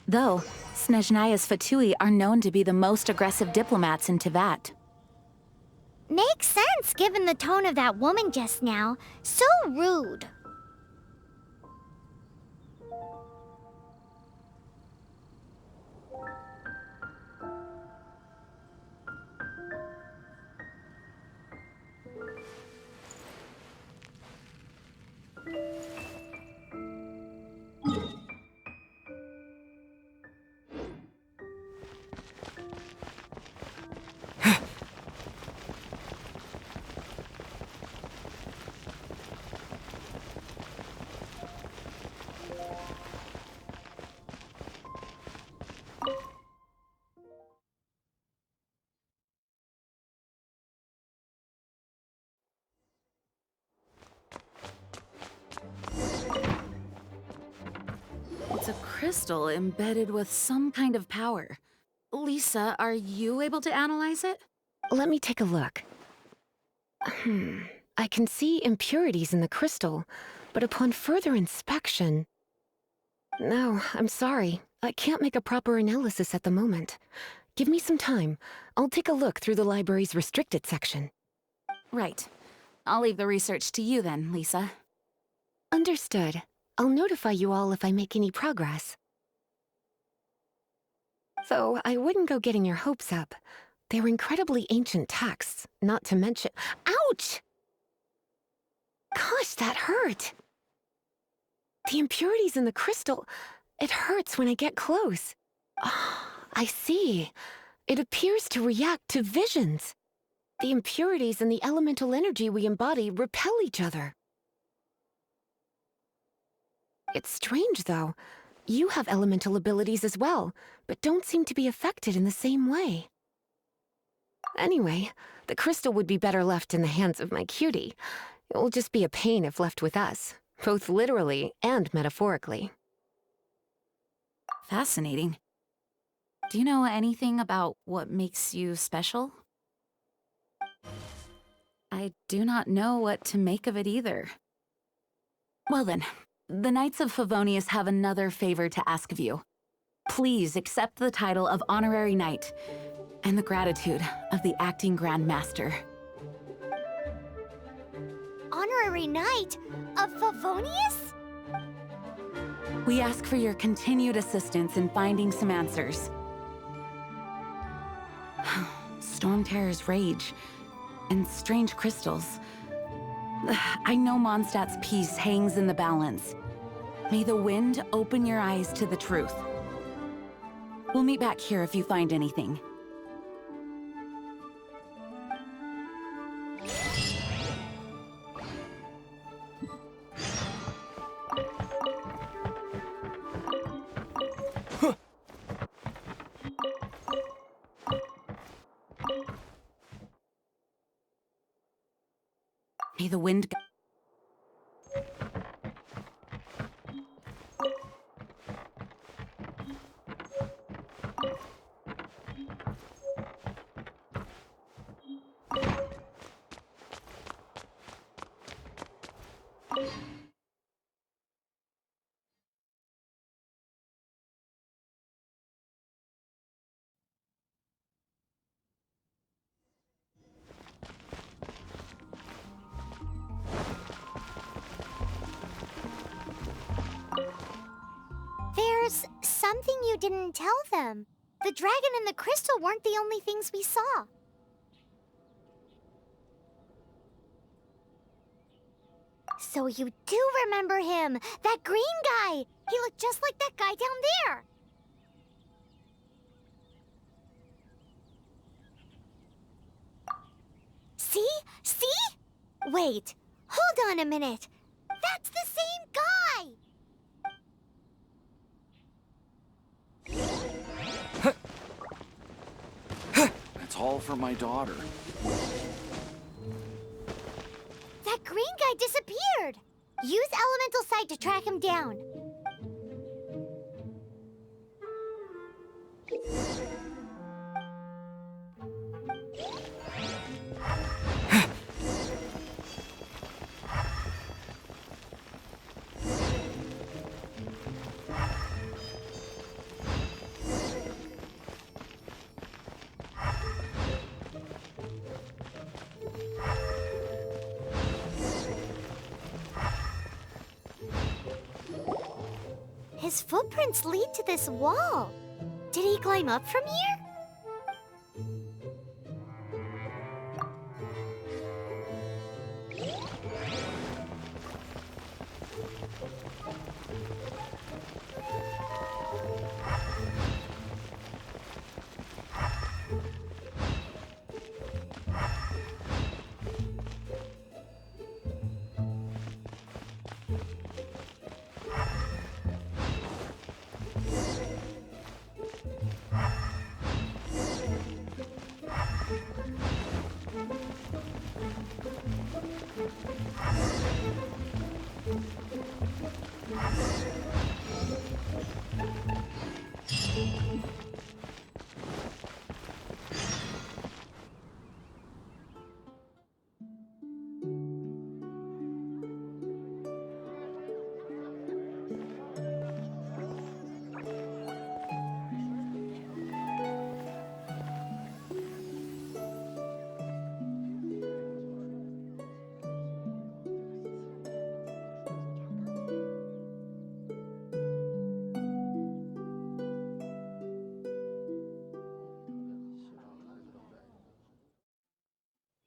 Though, Snezhnaya's Fatui are known to be the most aggressive diplomats in Teyvat. Makes sense given the tone of that woman just now. So rude. It's a crystal embedded with some kind of power. Lisa, are you able to analyze it? Let me take a look. I can see impurities in the crystal, but upon further inspection... No, I'm sorry. I can't make a proper analysis at the moment. Give me some time. I'll take a look through the library's restricted section. Right. I'll leave the research to you then, Lisa. Understood. I'll notify you all if I make any progress. Though I wouldn't go getting your hopes up. They're incredibly ancient texts, not to mention— Ouch! Gosh, that hurt! The impurities in the crystal— it hurts when I get close. Ah, I see. It appears to react to visions. The impurities and the elemental energy we embody repel each other. It's strange, though. You have elemental abilities as well, but don't seem to be affected in the same way. Anyway, the crystal would be better left in the hands of my cutie. It will just be a pain if left with us, both literally and metaphorically. Fascinating. Do you know anything about what makes you special? I do not know what to make of it either. Well then, the Knights of Favonius have another favor to ask of you. Please accept the title of Honorary Knight, and the gratitude of the Acting Grand Master. Honorary Knight of Favonius? We ask for your continued assistance in finding some answers. Storm Terror's rage, and strange crystals. I know Mondstadt's peace hangs in the balance. May the wind open your eyes to the truth. We'll meet back here if you find anything. May the wind There's something you didn't tell them. The dragon and the crystal weren't the only things we saw. So you do remember him, that green guy. He looked just like that guy down there. See? See? Wait, hold on a minute. That's the same guy! That's all for my daughter. That green guy disappeared! Use Elemental Sight to track him down. His footprints lead to this wall. Did he climb up from here?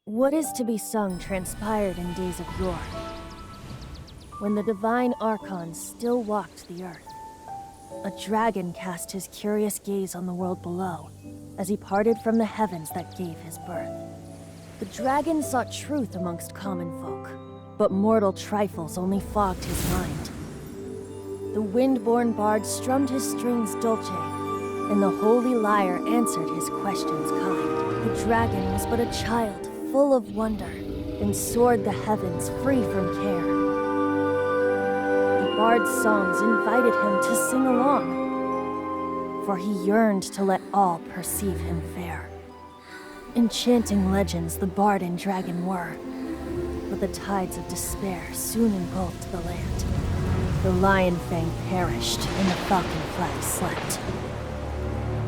What is to be sung transpired in days of yore, when the divine Archon still walked the earth. A dragon cast his curious gaze on the world below, as he parted from the heavens that gave his birth. The dragon sought truth amongst common folk, but mortal trifles only fogged his mind. the wind-born bard strummed his strings dolce, and the holy lyre answered his questions kind. The dragon was but a child, full of wonder, and soared the heavens free from care. The bard's songs invited him to sing along, for he yearned to let all perceive him fair. Enchanting legends the bard and dragon were, but the tides of despair soon engulfed the land. The lion fang perished, and the falcon flag slept,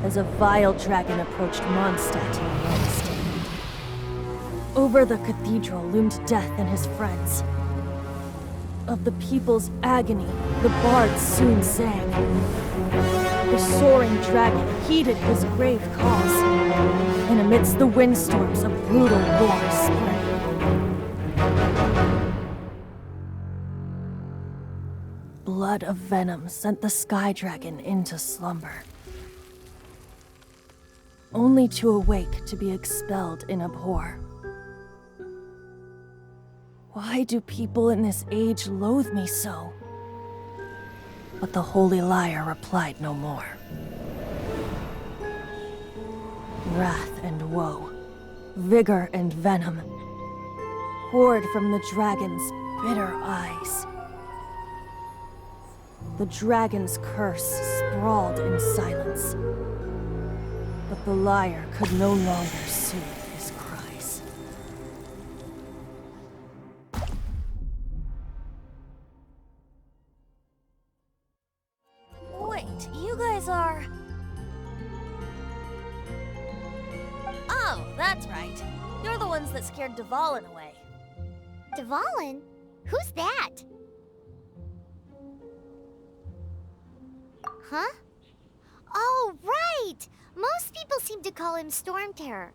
as a vile dragon approached Mondstadt in a red stand. Over the cathedral loomed death and his friends. Of the people's agony, the bard soon sang. The soaring dragon heeded his grave calls, and amidst the windstorms a brutal war sprang. Blood of venom sent the sky dragon into slumber, only to awake to be expelled in abhor. Why do people in this age loathe me so? But the holy lyre replied no more. Wrath and woe, vigor and venom, poured from the dragon's bitter eyes. The dragon's curse sprawled in silence, but the lyre could no longer soothe his cries. Wait, you guys are... Oh, that's right. You're the ones that scared Dvalin away. Dvalin? Who's that? Huh? Oh, right! Most people seem to call him Storm Terror.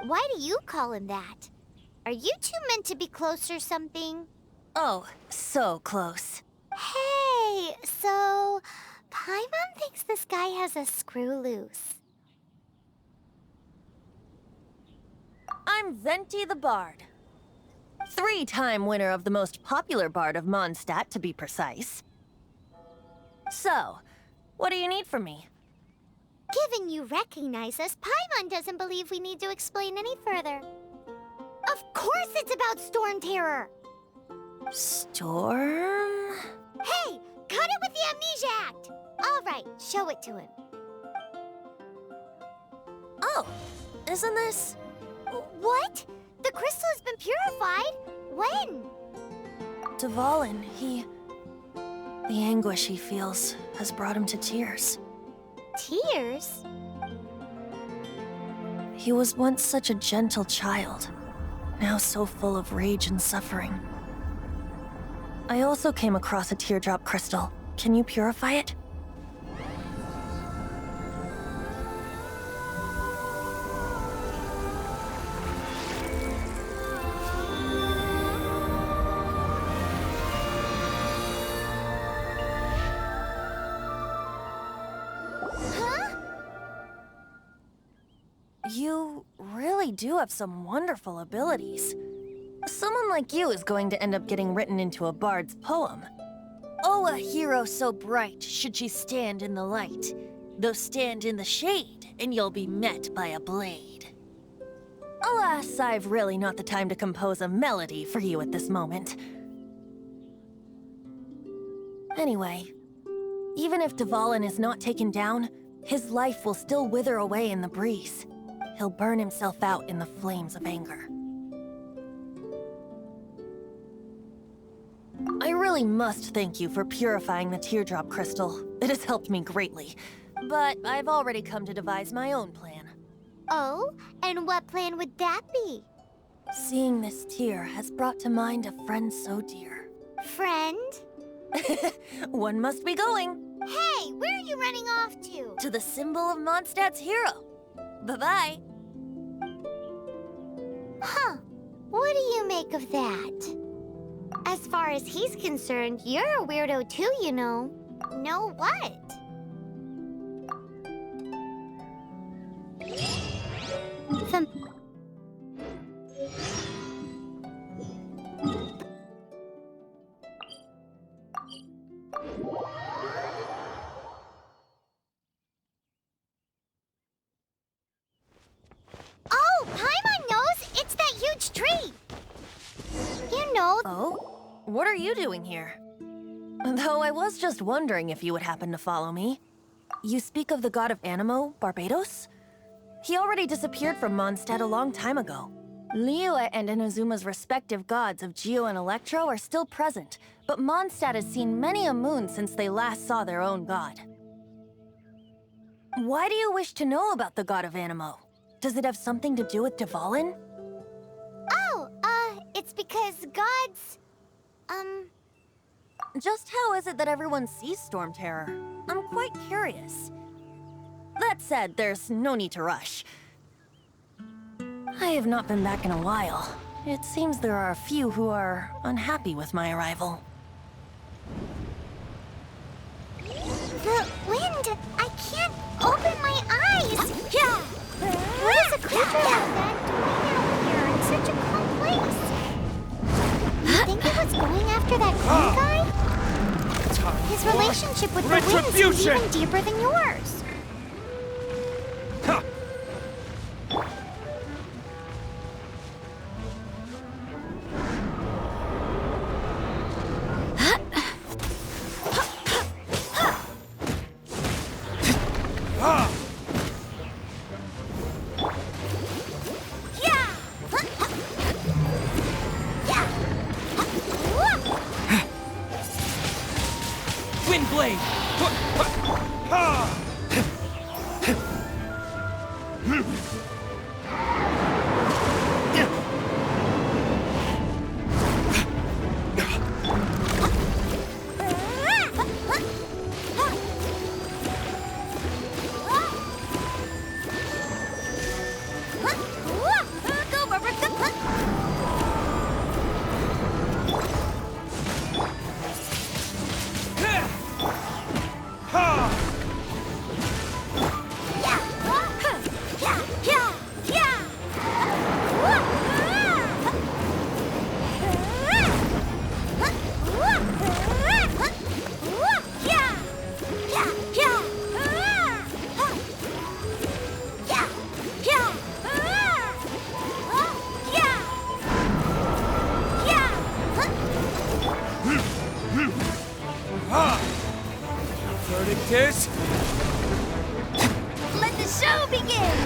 Why do you call him that? Are you two meant to be close or something? Oh, so close. Hey, so... Paimon thinks this guy has a screw loose. I'm Venti the Bard. 3-time winner of the most popular bard of Mondstadt, to be precise. So, what do you need from me? Given you recognize us, Paimon doesn't believe we need to explain any further. Of course it's about Storm Terror! Storm? Hey! Cut it with the Amnesia Act! Alright, show it to him. Oh, isn't this... What? The crystal has been purified? When? Dvalin, the anguish he feels has brought him to tears. Tears? He was once such a gentle child, now so full of rage and suffering. I also came across a teardrop crystal. Can you purify it? You really do have some wonderful abilities. Someone like you is going to end up getting written into a bard's poem. Oh, a hero so bright should she stand in the light, though stand in the shade, and you'll be met by a blade. Alas, I've really not the time to compose a melody for you at this moment. Anyway, even if Dvalin is not taken down, his life will still wither away in the breeze. He'll burn himself out in the flames of anger. I really must thank you for purifying the teardrop crystal. It has helped me greatly. But I've already come to devise my own plan. Oh? And what plan would that be? Seeing this tear has brought to mind a friend so dear. Friend? One must be going. Hey, where are you running off to? To the symbol of Mondstadt's hero. Bye-bye. Huh. What do you make of that? As far as he's concerned, you're a weirdo too, you know. Know what? know. Oh? What are you doing here? Though I was just wondering if you would happen to follow me. You speak of the god of Animo, Barbados? He already disappeared from Mondstadt a long time ago. Liyue and Inazuma's respective gods of Geo and Electro are still present, but Mondstadt has seen many a moon since they last saw their own god. Why do you wish to know about the god of Animo? Does it have something to do with Dvalin? Oh, it's because gods... Just how is it that everyone sees Storm Terror? I'm quite curious. That said, there's no need to rush. I have not been back in a while. It seems there are a few who are unhappy with my arrival. The wind! I can't open my eyes! Yeah! What is a creature like that doing out here in such a calm place? You think it was going after that green guy? His relationship with the winds is even deeper than yours. Wind blade! Verdict is... Let the show begin!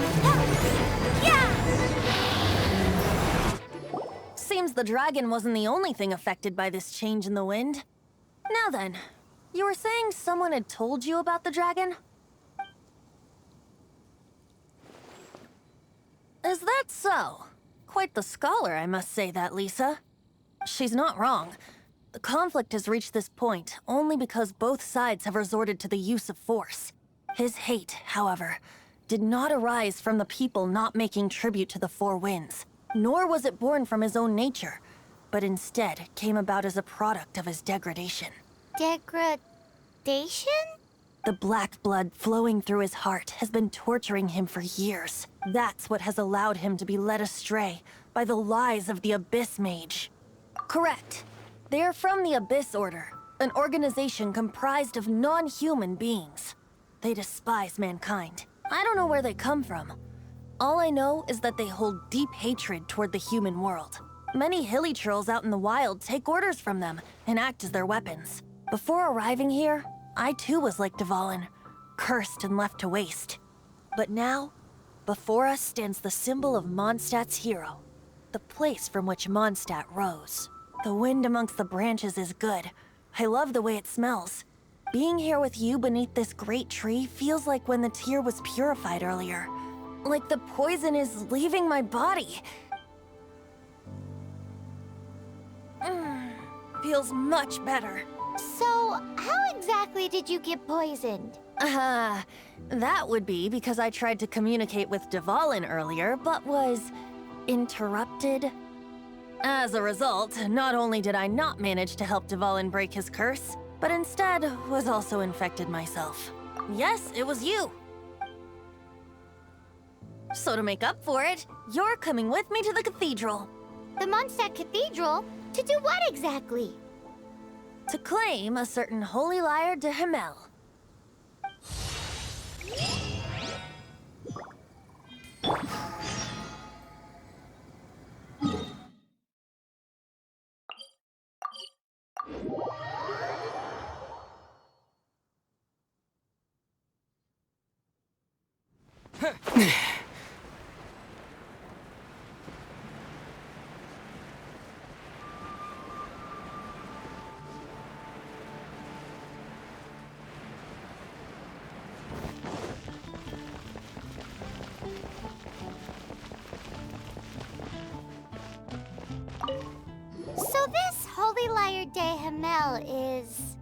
Seems the dragon wasn't the only thing affected by this change in the wind. Now then, you were saying someone had told you about the dragon? Is that so? Quite the scholar, I must say that, Lisa. She's not wrong. The conflict has reached this point only because both sides have resorted to the use of force. His hate, however, did not arise from the people not making tribute to the Four Winds, nor was it born from his own nature, but instead came about as a product of his degradation. Degradation? The black blood flowing through his heart has been torturing him for years. That's what has allowed him to be led astray by the lies of the Abyss Mage. Correct. They are from the Abyss Order, an organization comprised of non-human beings. They despise mankind. I don't know where they come from. All I know is that they hold deep hatred toward the human world. Many hilly trolls out in the wild take orders from them and act as their weapons. Before arriving here, I too was like Dvalin, cursed and left to waste. But now, before us stands the symbol of Mondstadt's hero, the place from which Mondstadt rose. The wind amongst the branches is good. I love the way it smells. Being here with you beneath this great tree feels like when the tear was purified earlier. Like the poison is leaving my body. Feels much better. So, how exactly did you get poisoned? That would be because I tried to communicate with Dvalin earlier, but was interrupted. As a result, not only did I not manage to help Dvalin break his curse, but instead was also infected myself. Yes, it was you. So to make up for it, you're coming with me to the cathedral. The Mondstadt Cathedral? To do what exactly? To claim a certain holy lyre de Himmel. So this Holy Lyre de Hamel is...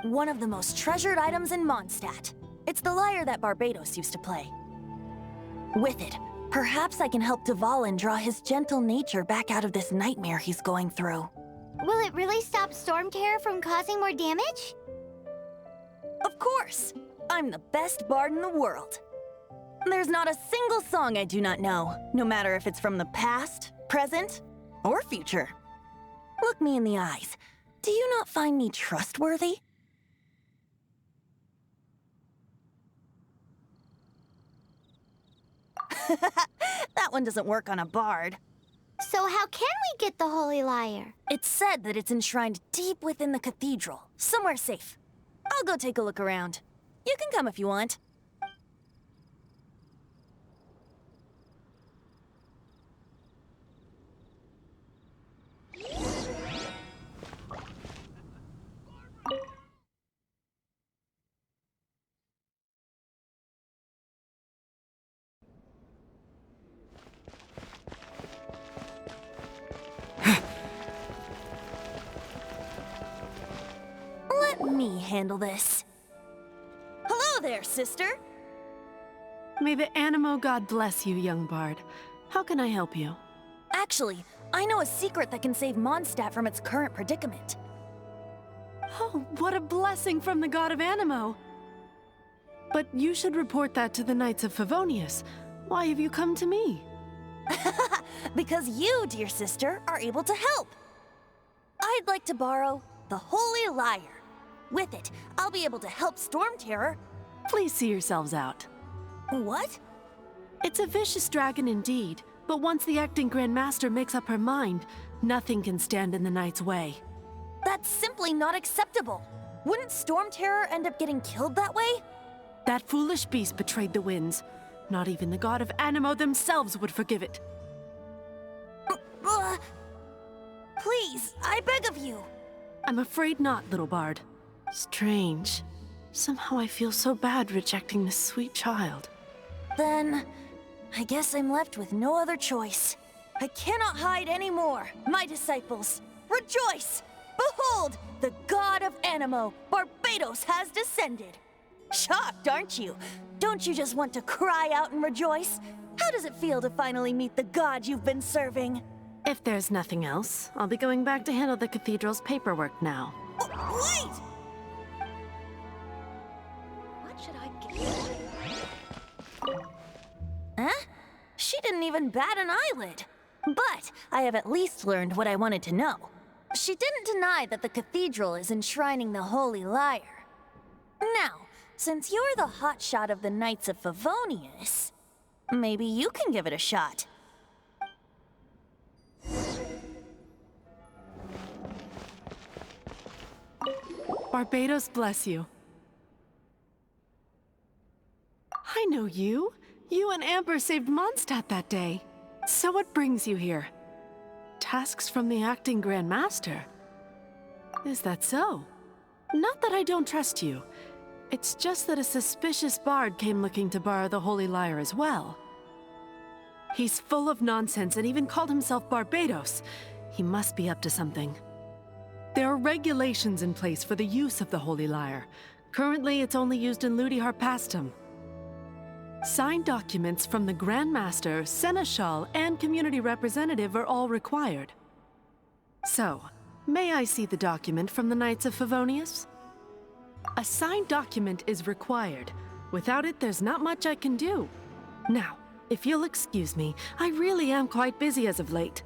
one of the most treasured items in Mondstadt. It's the lyre that Barbados used to play. With it, perhaps I can help Dvalin draw his gentle nature back out of this nightmare he's going through. Will it really stop Storm Terror from causing more damage? Of course! I'm the best bard in the world. There's not a single song I do not know, no matter if it's from the past, present, or future. Look me in the eyes. Do you not find me trustworthy? That one doesn't work on a bard. So how can we get the Holy Lyre? It's said that it's enshrined deep within the cathedral, somewhere safe. I'll go take a look around. You can come if you want. Let me handle this. Hello there, sister. May the Animo god bless you, young bard. How can I help you? Actually, I know a secret that can save Mondstadt from its current predicament. Oh, what a blessing from the god of Animo! But you should report that to the Knights of Favonius. Why have you come to me? Because you, dear sister, are able to help. I'd like to borrow the Holy Lyre. With it, I'll be able to help Storm Terror. Please see yourselves out. What? It's a vicious dragon indeed, but once the acting Grand Master makes up her mind, nothing can stand in the Knight's way. That's simply not acceptable. Wouldn't Storm Terror end up getting killed that way? That foolish beast betrayed the winds. Not even the god of Animo themselves would forgive it. Please, I beg of you. I'm afraid not, little bard. Strange. Somehow I feel so bad rejecting this sweet child. Then, I guess I'm left with no other choice. I cannot hide anymore. My disciples, rejoice! Behold, the god of Animo, Barbados, has descended. Shocked, aren't you? Don't you just want to cry out and rejoice? How does it feel to finally meet the god you've been serving? If there's nothing else, I'll be going back to handle the cathedral's paperwork now. Wait! What should I get? Huh? She didn't even bat an eyelid. But I have at least learned what I wanted to know. She didn't deny that the cathedral is enshrining the Holy Lyre. Now, since you're the hotshot of the Knights of Favonius, maybe you can give it a shot. Barbados bless you. I know you. You and Amber saved Mondstadt that day. So what brings you here? Tasks from the acting Grand Master? Is that so? Not that I don't trust you. It's just that a suspicious bard came looking to borrow the Holy Lyre as well. He's full of nonsense and even called himself Barbados. He must be up to something. There are regulations in place for the use of the Holy Lyre. Currently, it's only used in Ludi Harpastum. Signed documents from the Grand Master, Seneschal, and Community Representative are all required. So, may I see the document from the Knights of Favonius? A signed document is required. Without it, there's not much I can do. Now, if you'll excuse me, I really am quite busy as of late.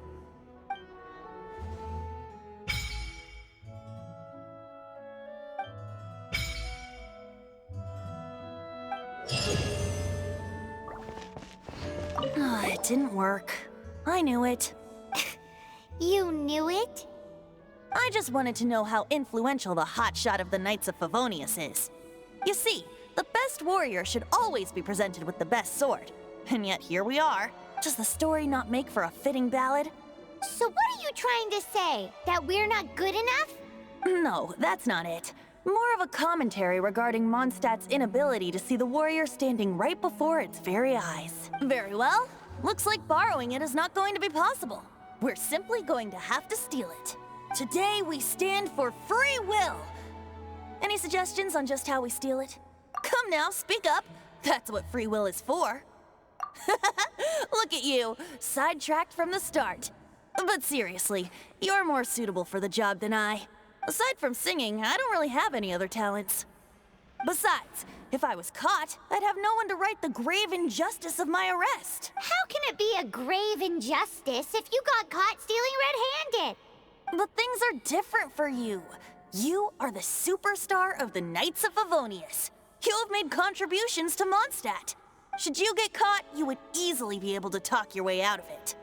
It didn't work. I knew it. You knew it? I just wanted to know how influential the hotshot of the Knights of Favonius is. You see, The best warrior should always be presented with the best sword. And yet here we are. Does the story not make for a fitting ballad? So what are you trying to say? That we're not good enough? No, that's not it. More of a commentary regarding Mondstadt's inability to see the warrior standing right before its very eyes. Very well. Looks like borrowing it is not going to be possible. We're simply going to have to steal it. Today we stand for free will. Any suggestions on just how we steal it? Come now, speak up. That's what free will is for. Look at you, sidetracked from the start. But seriously, you're more suitable for the job than I. Aside from singing, I don't really have any other talents. Besides, if I was caught, I'd have no one to right the grave injustice of my arrest. How can it be a grave injustice if you got caught stealing red-handed? But things are different for you. You are the superstar of the Knights of Favonius. You have made contributions to Mondstadt. Should you get caught, you would easily be able to talk your way out of it.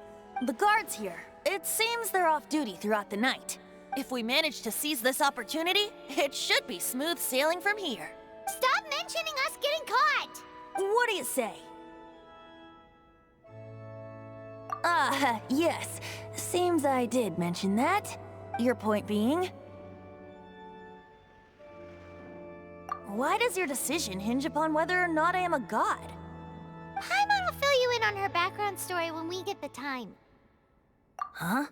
The guards here, it seems they're off duty throughout the night. If we manage to seize this opportunity, it should be smooth sailing from here. Stop mentioning us getting caught! What do you say? Yes. Seems I did mention that. Your point being? Why does your decision hinge upon whether or not I am a god? Paimon will fill you in on her background story when we get the time. Huh?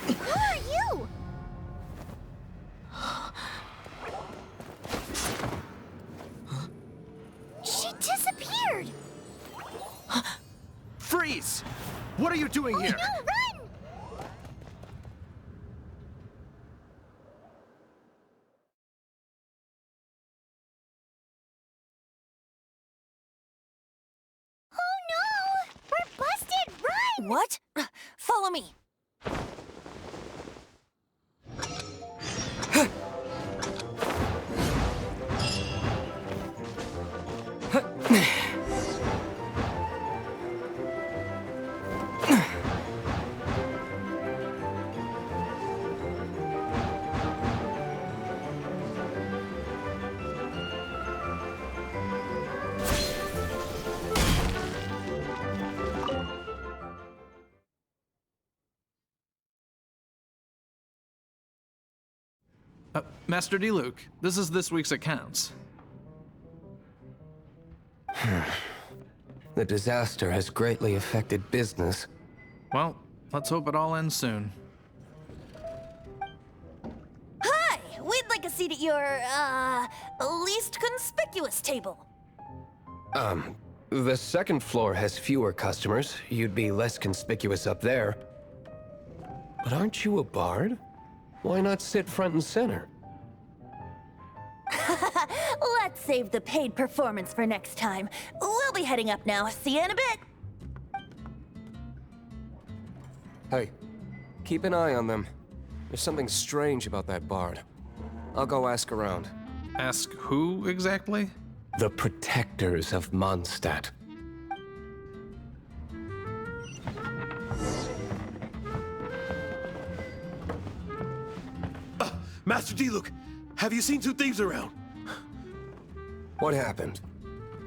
Who are you? She disappeared! Freeze! What are you doing here? No, run! Oh no! We're busted! Run! What? Follow me. Master D. Luke, this is this week's accounts. The disaster has greatly affected business. Well, let's hope it all ends soon. Hi! We'd like a seat at your, least conspicuous table. The second floor has fewer customers. You'd be less conspicuous up there. But aren't you a bard? Why not sit front and center? Let's save the paid performance for next time. We'll be heading up now. See you in a bit. Hey, keep an eye on them. There's something strange about that bard. I'll go ask around. Ask who exactly? The protectors of Mondstadt. Master Diluc, have you seen two thieves around? What happened?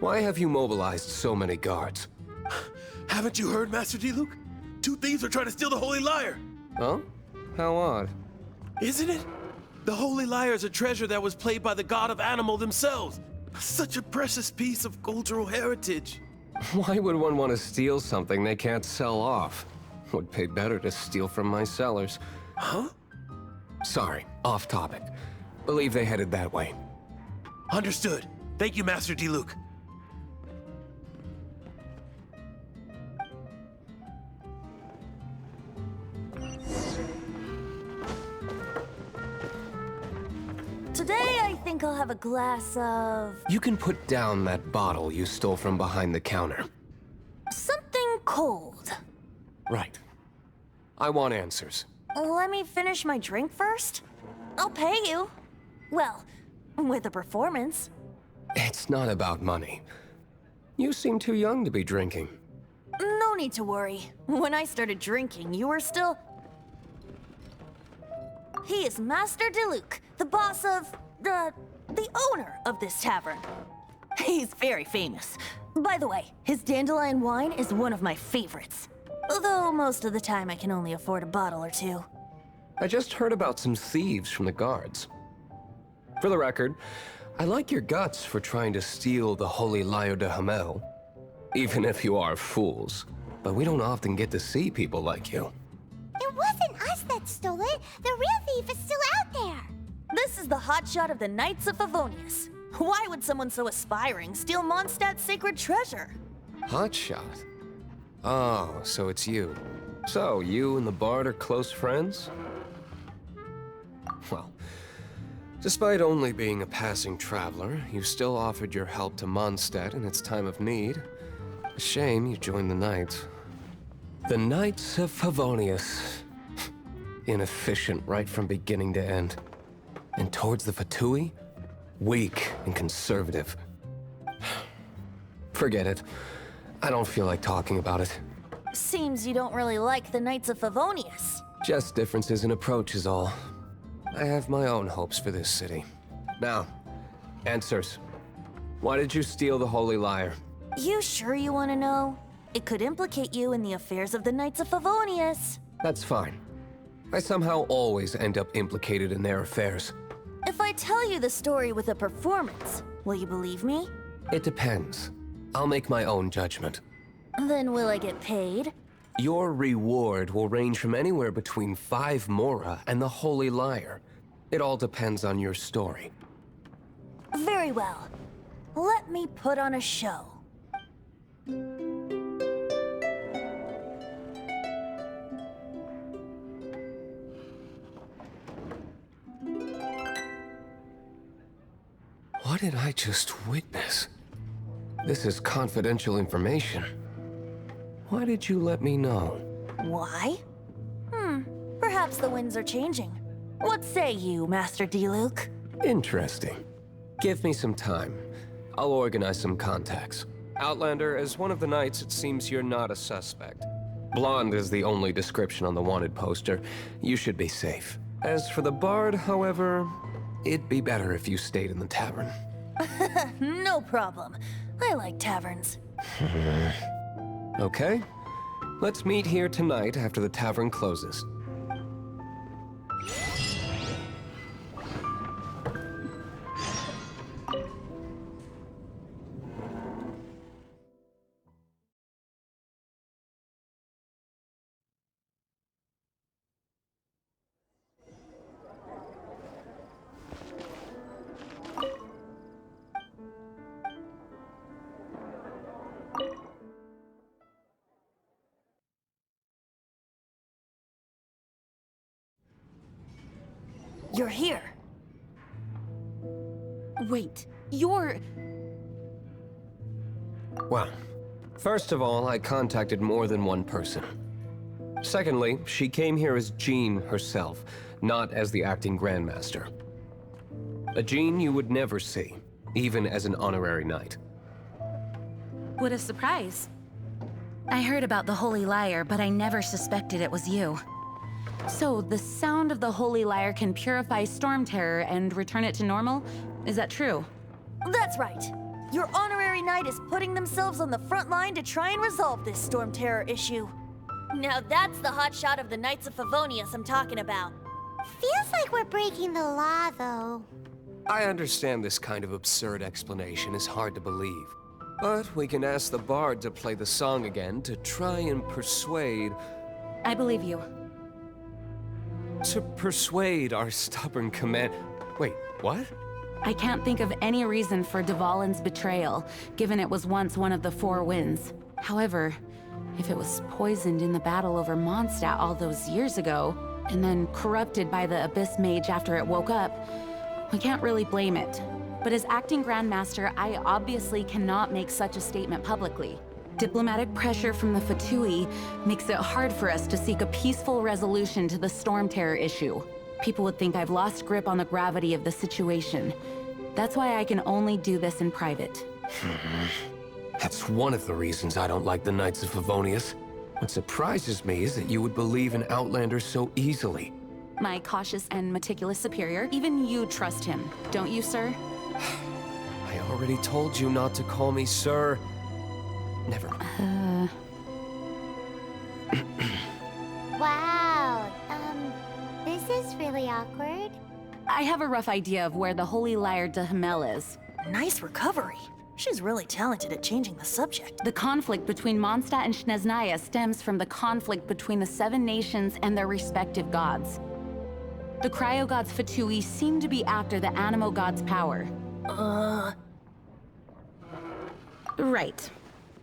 Why have you mobilized so many guards? Haven't you heard, Master Diluc? Two thieves are trying to steal the Holy Lyre. Oh? How odd. Isn't it? The Holy Lyre is a treasure that was played by the god of animal themselves. Such a precious piece of cultural heritage. Why would one want to steal something they can't sell off? Would pay better to steal from my sellers. Huh? Sorry, off topic. Believe they headed that way. Understood. Thank you, Master Diluc. Today, I think I'll have a glass of... You can put down that bottle you stole from behind the counter. something cold. Right. I want answers. Let me finish my drink first. I'll pay you. Well, with a performance. It's not about money. You seem too young to be drinking. No need to worry. When I started drinking, you were still... He is Master Diluc, the boss of... the owner of this tavern. He's very famous. By the way, his dandelion wine is one of my favorites. Although most of the time I can only afford a bottle or two. I just heard about some thieves from the guards. For the record, I like your guts for trying to steal the Holy Lyre de Hamel. Even if you are fools. But we don't often get to see people like you. It wasn't us that stole it. The real thief is still out there. This is the hotshot of the Knights of Favonius. Why would someone so aspiring steal Mondstadt's sacred treasure? Hotshot? Oh, so it's you. So, you and the bard are close friends? Well, despite only being a passing traveler, you still offered your help to Mondstadt in its time of need. A shame you joined the Knights. The Knights of Favonius. Inefficient right from beginning to end. And towards the Fatui, weak and conservative. Forget it. I don't feel like talking about it. Seems you don't really like the Knights of Favonius. Just differences in approach is all. I have my own hopes for this city. Now, answers. Why did you steal the Holy Lyre? You sure you want to know? It could implicate you in the affairs of the Knights of Favonius. That's fine. I somehow always end up implicated in their affairs. If I tell you the story with a performance, will you believe me? It depends. I'll make my own judgment. Then will I get paid? Your reward will range from anywhere between 5 Mora and the Holy Lyre. It all depends on your story. Very well. Let me put on a show. What did I just witness? This is confidential information. Why did you let me know? Why? Perhaps the winds are changing. What say you, Master Diluc? Interesting. Give me some time. I'll organize some contacts. Outlander, as one of the Knights, it seems you're not a suspect. Blonde is the only description on the wanted poster. You should be safe. As for the bard, however, it'd be better if you stayed in the tavern. No problem. I like taverns. Okay. Let's meet here tonight after the tavern closes. You're here. Wait, you're... Well, first of all, I contacted more than one person. Secondly, she came here as Jean herself, not as the acting Grandmaster. A Jean you would never see, even as an honorary knight. What a surprise. I heard about the Holy Lyre, but I never suspected it was you. So, the sound of the Holy Lyre can purify Storm Terror and return it to normal? Is that true? That's right. Your honorary knight is putting themselves on the front line to try and resolve this Storm Terror issue. Now that's the hotshot of the Knights of Favonius I'm talking about. Feels like we're breaking the law, though. I understand this kind of absurd explanation is hard to believe. But we can ask the bard to play the song again to try and persuade... I believe you. To persuade our stubborn command... Wait, what? I can't think of any reason for Dvalin's betrayal, given it was once one of the Four Winds. However, if it was poisoned in the battle over Mondstadt all those years ago, and then corrupted by the Abyss Mage after it woke up, we can't really blame it. But as acting Grandmaster, I obviously cannot make such a statement publicly. Diplomatic pressure from the Fatui makes it hard for us to seek a peaceful resolution to the Storm Terror issue. People would think I've lost grip on the gravity of the situation. That's why I can only do this in private. That's one of the reasons I don't like the Knights of Favonius. What surprises me is that you would believe in Outlander so easily. My cautious and meticulous superior, even you trust him, don't you, sir? I already told you not to call me sir. Never. Wow, this is really awkward. I have a rough idea of where the Holy Lyre de Himmel is. Nice recovery. She's really talented at changing the subject. The conflict between Mondstadt and Snezhnaya stems from the conflict between the Seven Nations and their respective gods. The cryo-gods Fatui seem to be after the Animo god's power. Right.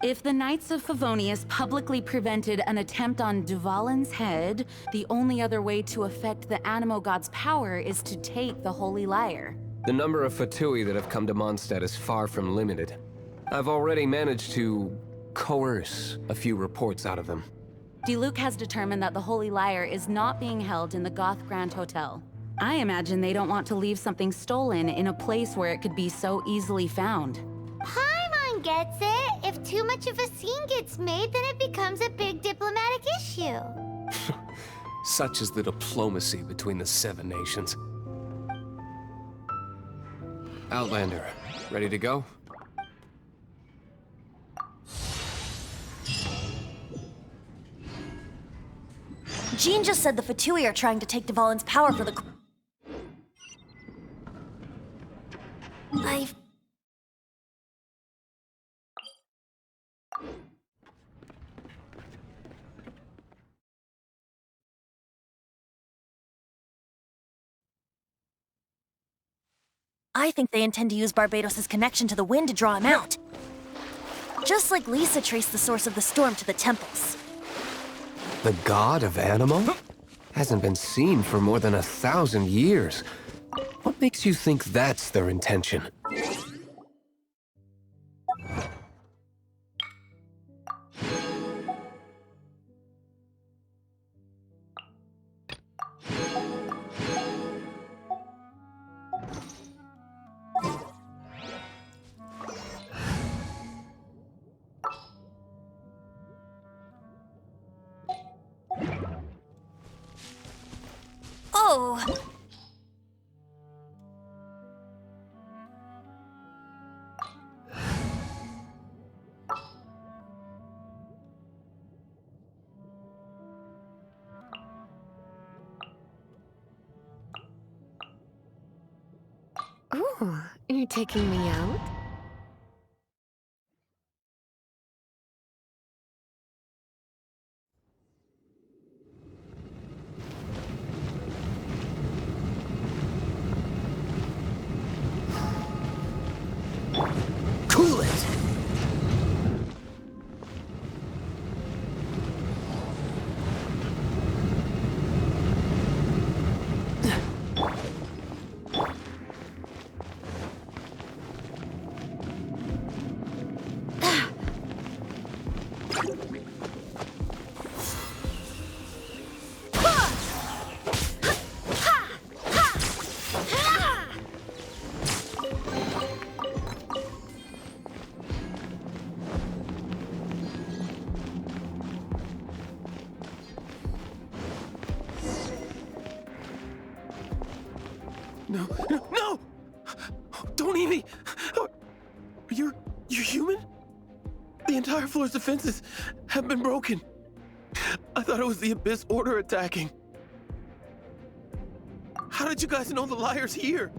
If the Knights of Favonius publicly prevented an attempt on Dvalin's head, the only other way to affect the Animo god's power is to take the Holy Lyre. The number of Fatui that have come to Mondstadt is far from limited. I've already managed to coerce a few reports out of them. Diluc has determined that the Holy Lyre is not being held in the Goth Grand Hotel. I imagine they don't want to leave something stolen in a place where it could be so easily found. Paimon gets it. If too much of a scene gets made, then it becomes a big diplomatic issue. Such is the diplomacy between the Seven Nations. Outlander, ready to go? Jean just said the Fatui are trying to take Dvalin's power for the... I think they intend to use Barbados' connection to the wind to draw him out. Just like Lisa traced the source of the storm to the temples. The god of Animo? Hasn't been seen for more than 1,000 years. What makes you think that's their intention? Oh! Oh, you're taking me out? Cool it! No, no, no! Don't eat me! You're human? The entire floor's defenses have been broken. I thought it was the Abyss Order attacking. How did you guys know the liar's here?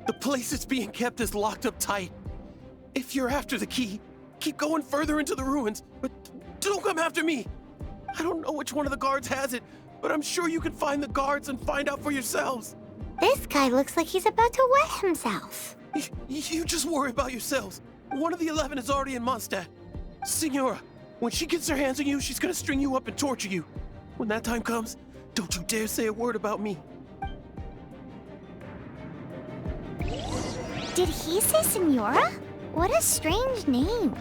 The place it's being kept is locked up tight. If you're after the key, keep going further into the ruins, but don't come after me. I don't know which one of the guards has it, but I'm sure you can find the guards and find out for yourselves. This guy looks like he's about to wet himself. You just worry about yourselves. One of the 11 is already in Mondstadt. Signora, when she gets her hands on you, she's gonna string you up and torture you. When that time comes, don't you dare say a word about me. Did he say Signora? What a strange name.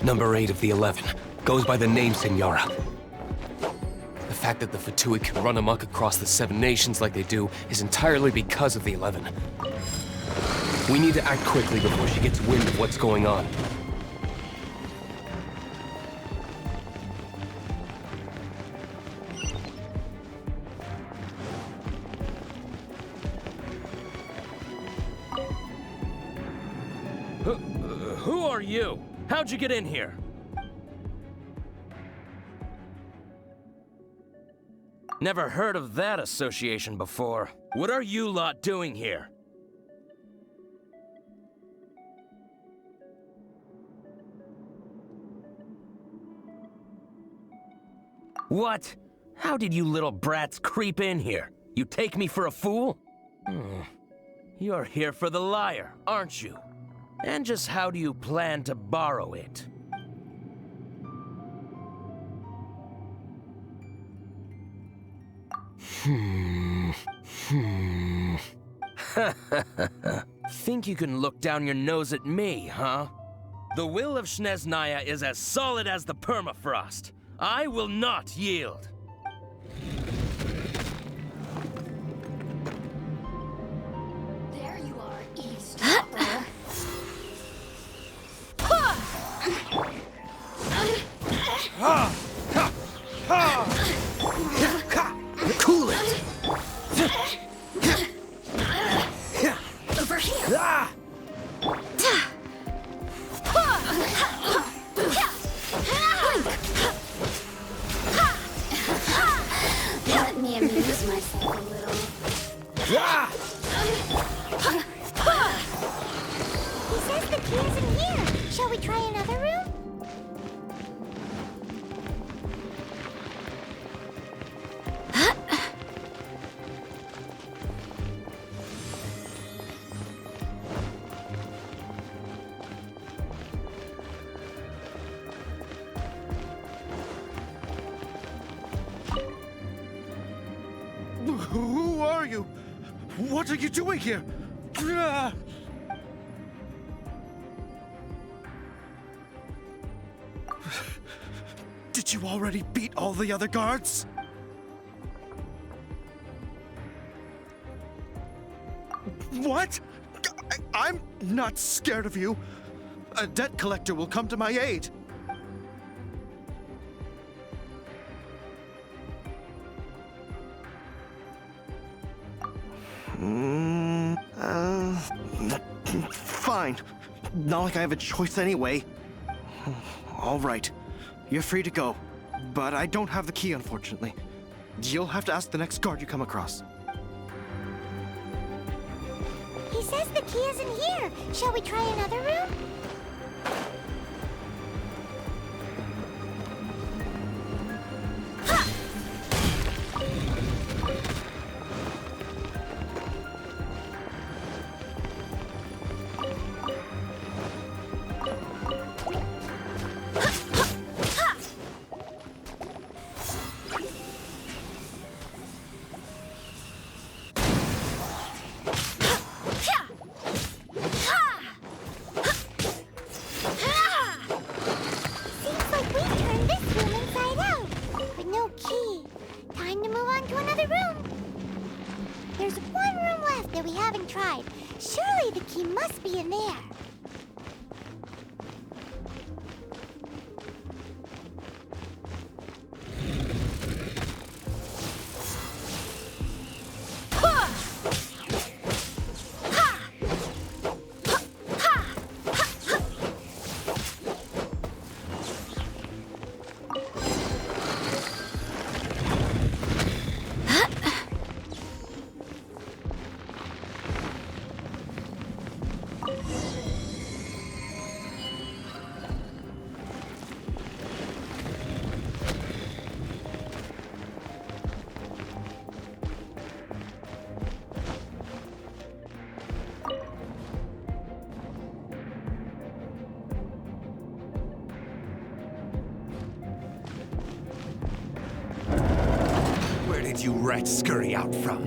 Number 8 of the 11 goes by the name Signora. The fact that the Fatui can run amok across the 7 nations like they do is entirely because of the 11. We need to act quickly before she gets wind of what's going on. Who are you? How'd you get in here? Never heard of that association before. What are you lot doing here? What? How did you little brats creep in here? You take me for a fool? You're here for the lyre, aren't you? And just how do you plan to borrow it? Think you can look down your nose at me, huh? The will of Snezhnaya is as solid as the permafrost. I will not yield. There you are, eavesdropper. Cool it! Over here. Let me amuse myself a little. He says the key is in here. Shall we try another room? Who are you? What are you doing here? Did you already beat all the other guards? What? I'm not scared of you. A debt collector will come to my aid. Fine. Not like I have a choice anyway. All right. You're free to go. But I don't have the key, unfortunately. You'll have to ask the next guard you come across. He says the key is in here. Shall we try another room? Surely the key must be in there. you rats scurry out from.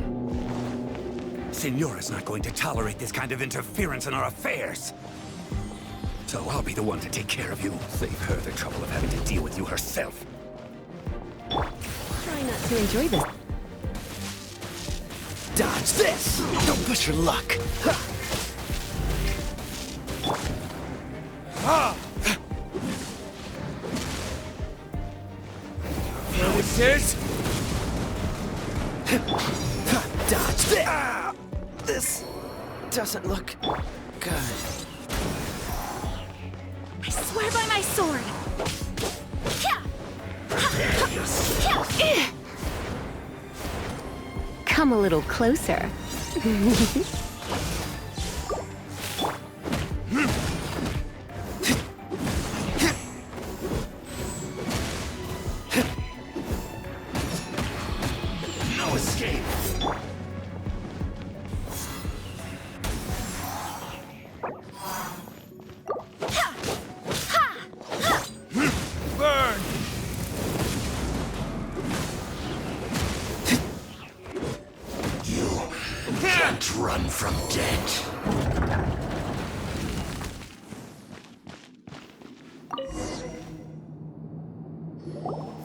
Senora's not going to tolerate this kind of interference in our affairs. So I'll be the one to take care of you. Save her the trouble of having to deal with you herself. Try not to enjoy this. Dodge this! Don't push your luck. This is... Dodge this! This doesn't look good. I swear by my sword! Come a little closer. No escape! Burn! You can't run from death.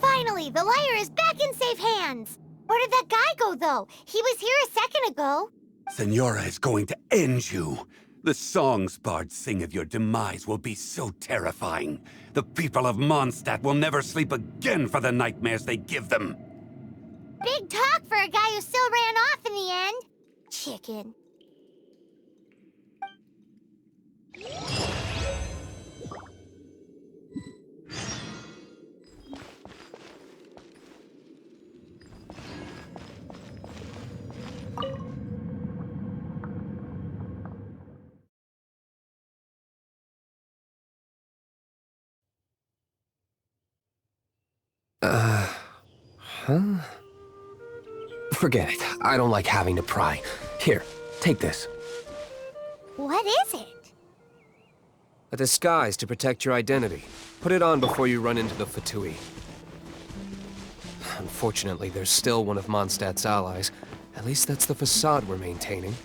Finally, the lyre is back in safe hands. Where did that guy go, though? He was here a second ago. Senora is going to end you. The songs bards sing of your demise will be so terrifying. The people of Mondstadt will never sleep again for the nightmares they give them. Big talk for a guy who still ran off in the end. Chicken. Huh? Forget it. I don't like having to pry. Here, take this. What is it? A disguise to protect your identity. Put it on before you run into the Fatui. Unfortunately, there's still one of Mondstadt's allies. At least that's the facade we're maintaining.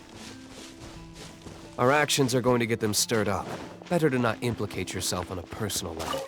Our actions are going to get them stirred up. Better to not implicate yourself on a personal level.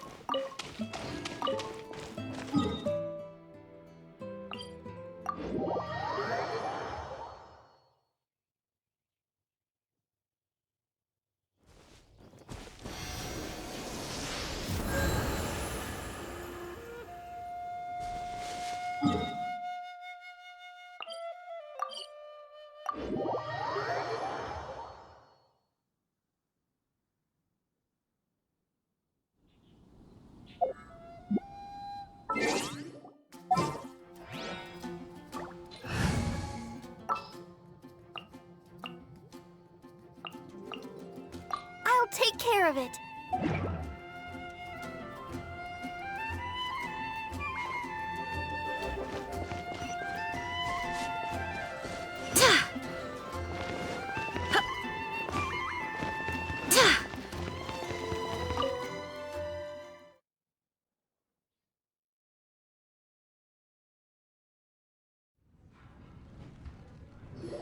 I'll take care of it.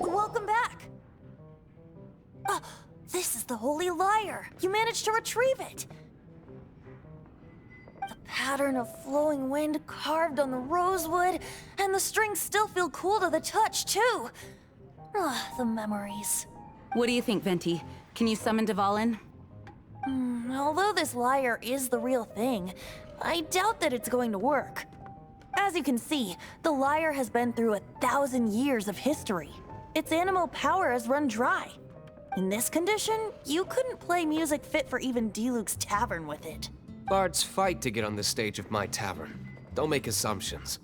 Welcome back. This is the Holy Lyre. You managed to retrieve it. The pattern of flowing wind carved on the rosewood, and the strings still feel cool to the touch, too. The memories. What do you think, Venti? Can you summon Dvalin? Although this lyre is the real thing, I doubt that it's going to work. As you can see, the lyre has been through 1,000 years of history. Its animal power has run dry. In this condition, you couldn't play music fit for even Diluc's tavern with it. Bards fight to get on the stage of my tavern. Don't make assumptions.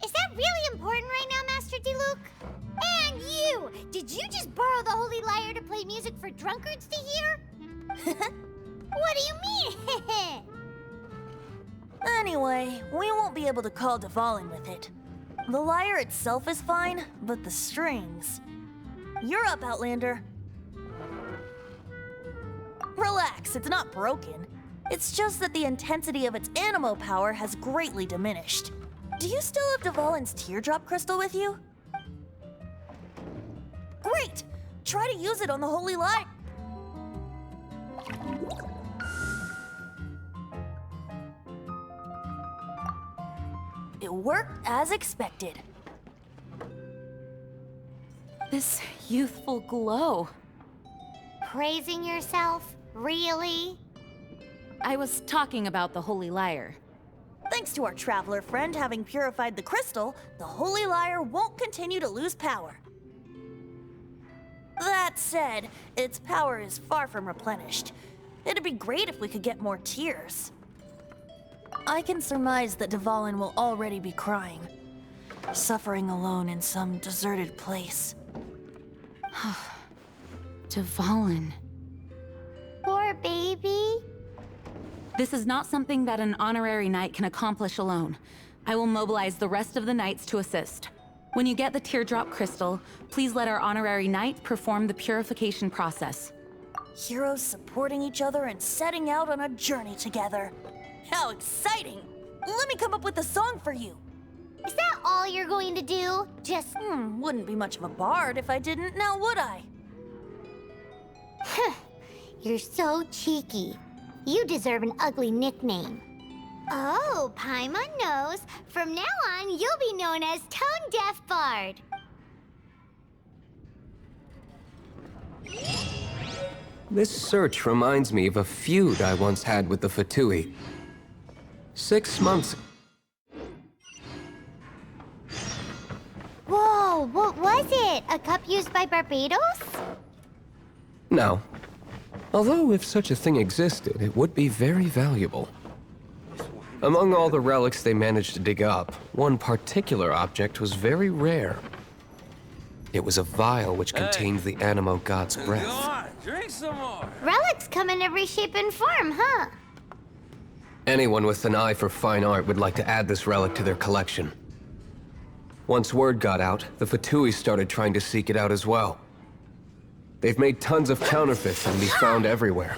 Is that really important right now, Master Diluc? And you! Did you just borrow the Holy Lyre to play music for drunkards to hear? What do you mean? Anyway, we won't be able to call Dvalin with it. The lyre itself is fine, but the strings... You're up, Outlander. Relax, it's not broken. It's just that the intensity of its animo power has greatly diminished. Do you still have Dvalin's teardrop crystal with you? Great! Try to use it on the Holy Light. It worked as expected. This youthful glow. Praising yourself? Really? I was talking about the Holy Lyre. Thanks to our traveler friend having purified the crystal, the Holy Lyre won't continue to lose power. That said, its power is far from replenished. It'd be great if we could get more tears. I can surmise that Dvalin will already be crying, suffering alone in some deserted place. Dvalin. Poor baby. This is not something that an honorary knight can accomplish alone. I will mobilize the rest of the knights to assist. When you get the teardrop crystal, please let our honorary knight perform the purification process. Heroes supporting each other and setting out on a journey together. How exciting! Let me come up with a song for you. Is that all you're going to do? Just... Wouldn't be much of a bard if I didn't, now would I? You're so cheeky. You deserve an ugly nickname. Oh, Paimon knows. From now on, you'll be known as Tone Deaf Bard. This search reminds me of a feud I once had with the Fatui. 6 months... Whoa, what was it? A cup used by Barbados? No. Although if such a thing existed, it would be very valuable. Among all the relics they managed to dig up, one particular object was very rare. It was a vial which contained the Animo god's breath. Go on, drink some more. Relics come in every shape and form, huh? Anyone with an eye for fine art would like to add this relic to their collection. Once word got out, the Fatui started trying to seek it out as well. They've made tons of counterfeits and be found everywhere.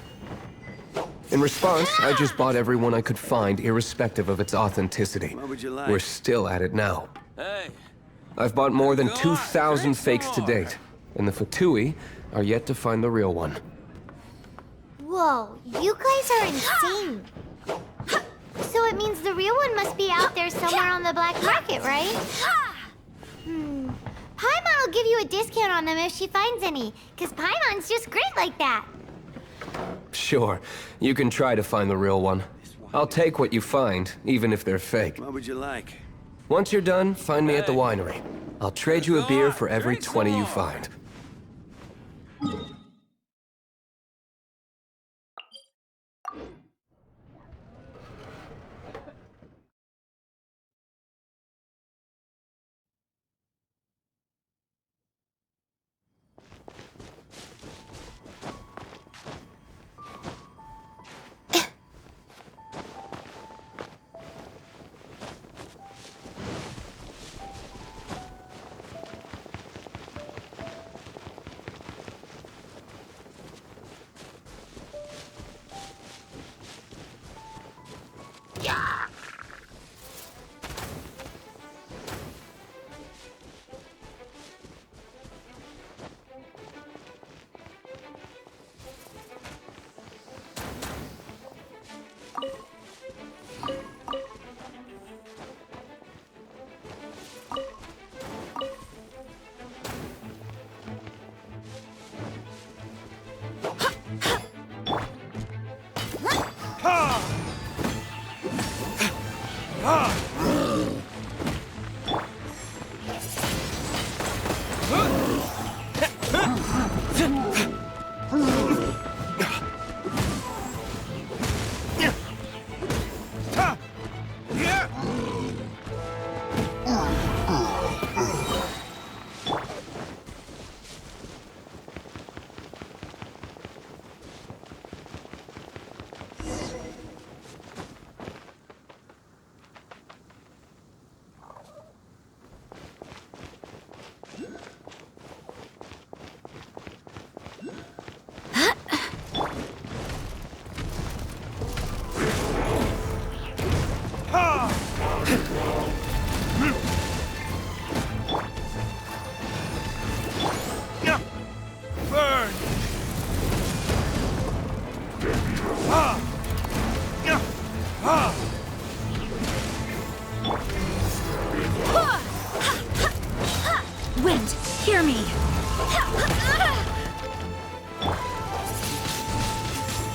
In response, I just bought everyone I could find, irrespective of its authenticity. What would you like? We're still at it now. Hey. I've bought more than 2,000 fakes to date, and the Fatui are yet to find the real one. Whoa, you guys are insane. So it means the real one must be out there somewhere on the black market, right? Paimon will give you a discount on them if she finds any, because Paimon's just great like that. Sure, you can try to find the real one. I'll take what you find, even if they're fake. What would you like? Once you're done, find me at the winery. I'll trade you a beer for every 20 you find.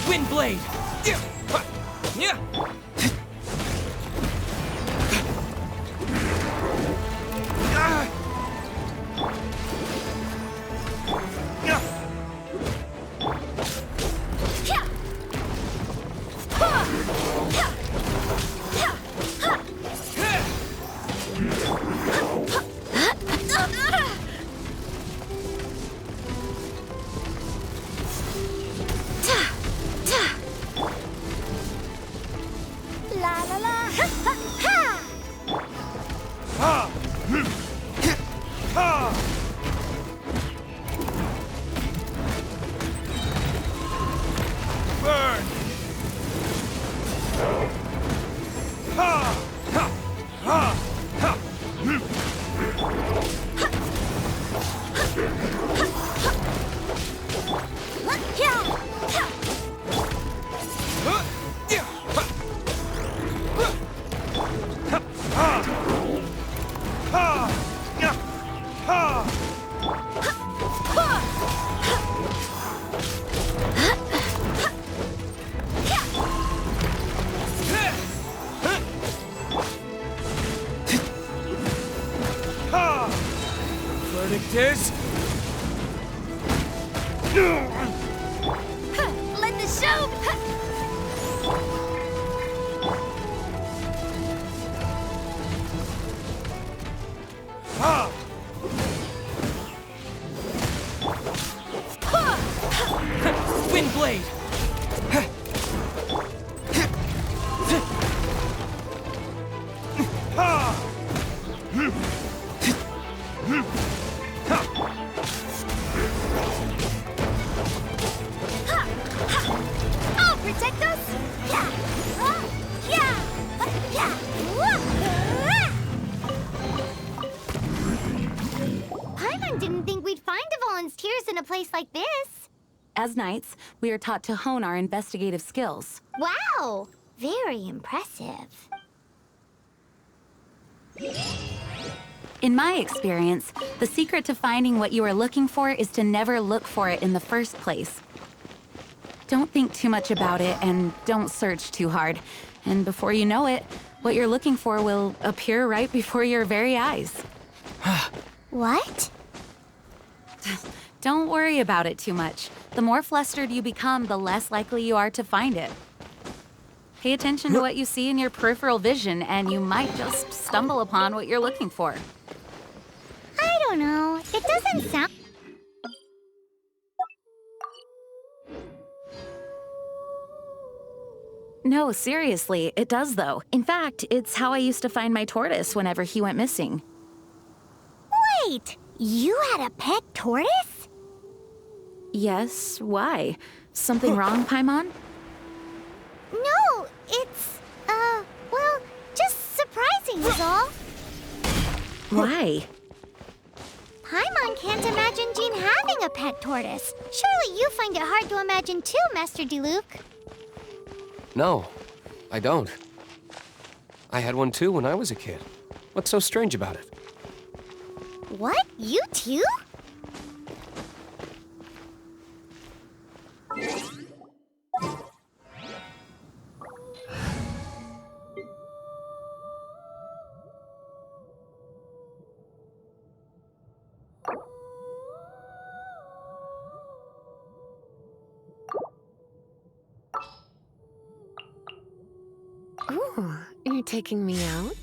Wind blade! Yeah! Verdict is... Let the show... Wind blade! I'll protect us! Yeah! Yeah! Yeah! Paimon didn't think we'd find the volunteers in a place like this. As knights, we are taught to hone our investigative skills. Wow! Very impressive. In my experience, the secret to finding what you are looking for is to never look for it in the first place. Don't think too much about it and don't search too hard. And before you know it, what you're looking for will appear right before your very eyes. What? Don't worry about it too much. The more flustered you become, the less likely you are to find it. Pay attention to what you see in your peripheral vision, and you might just stumble upon what you're looking for. I don't know. It doesn't sound... No, seriously, it does though. In fact, it's how I used to find my tortoise whenever he went missing. Wait! You had a pet tortoise? Yes, why? Something wrong, Paimon? No, it's, well, just surprising is all. Why? Paimon can't imagine Jean having a pet tortoise. Surely you find it hard to imagine too, Master Diluc. No, I don't. I had one too when I was a kid. What's so strange about it? What? You too? Ooh, you're taking me out?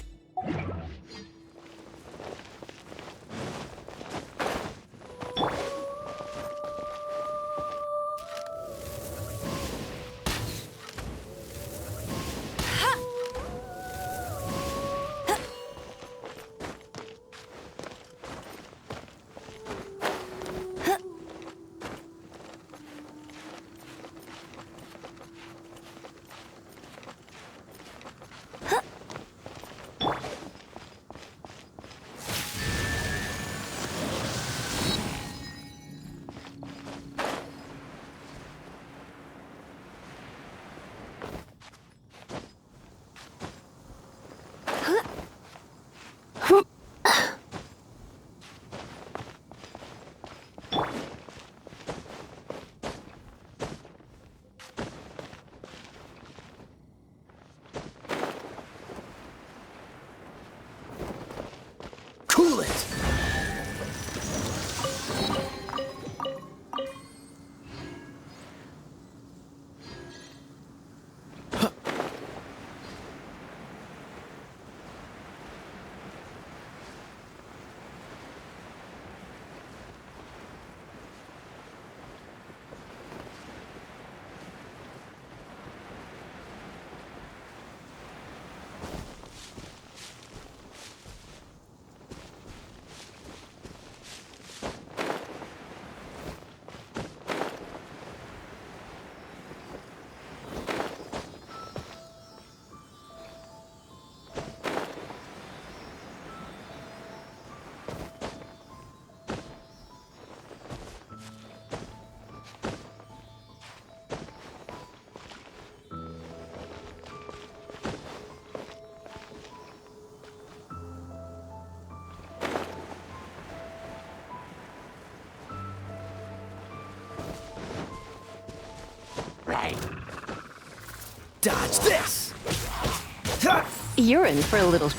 Dodge this! You're in for a little...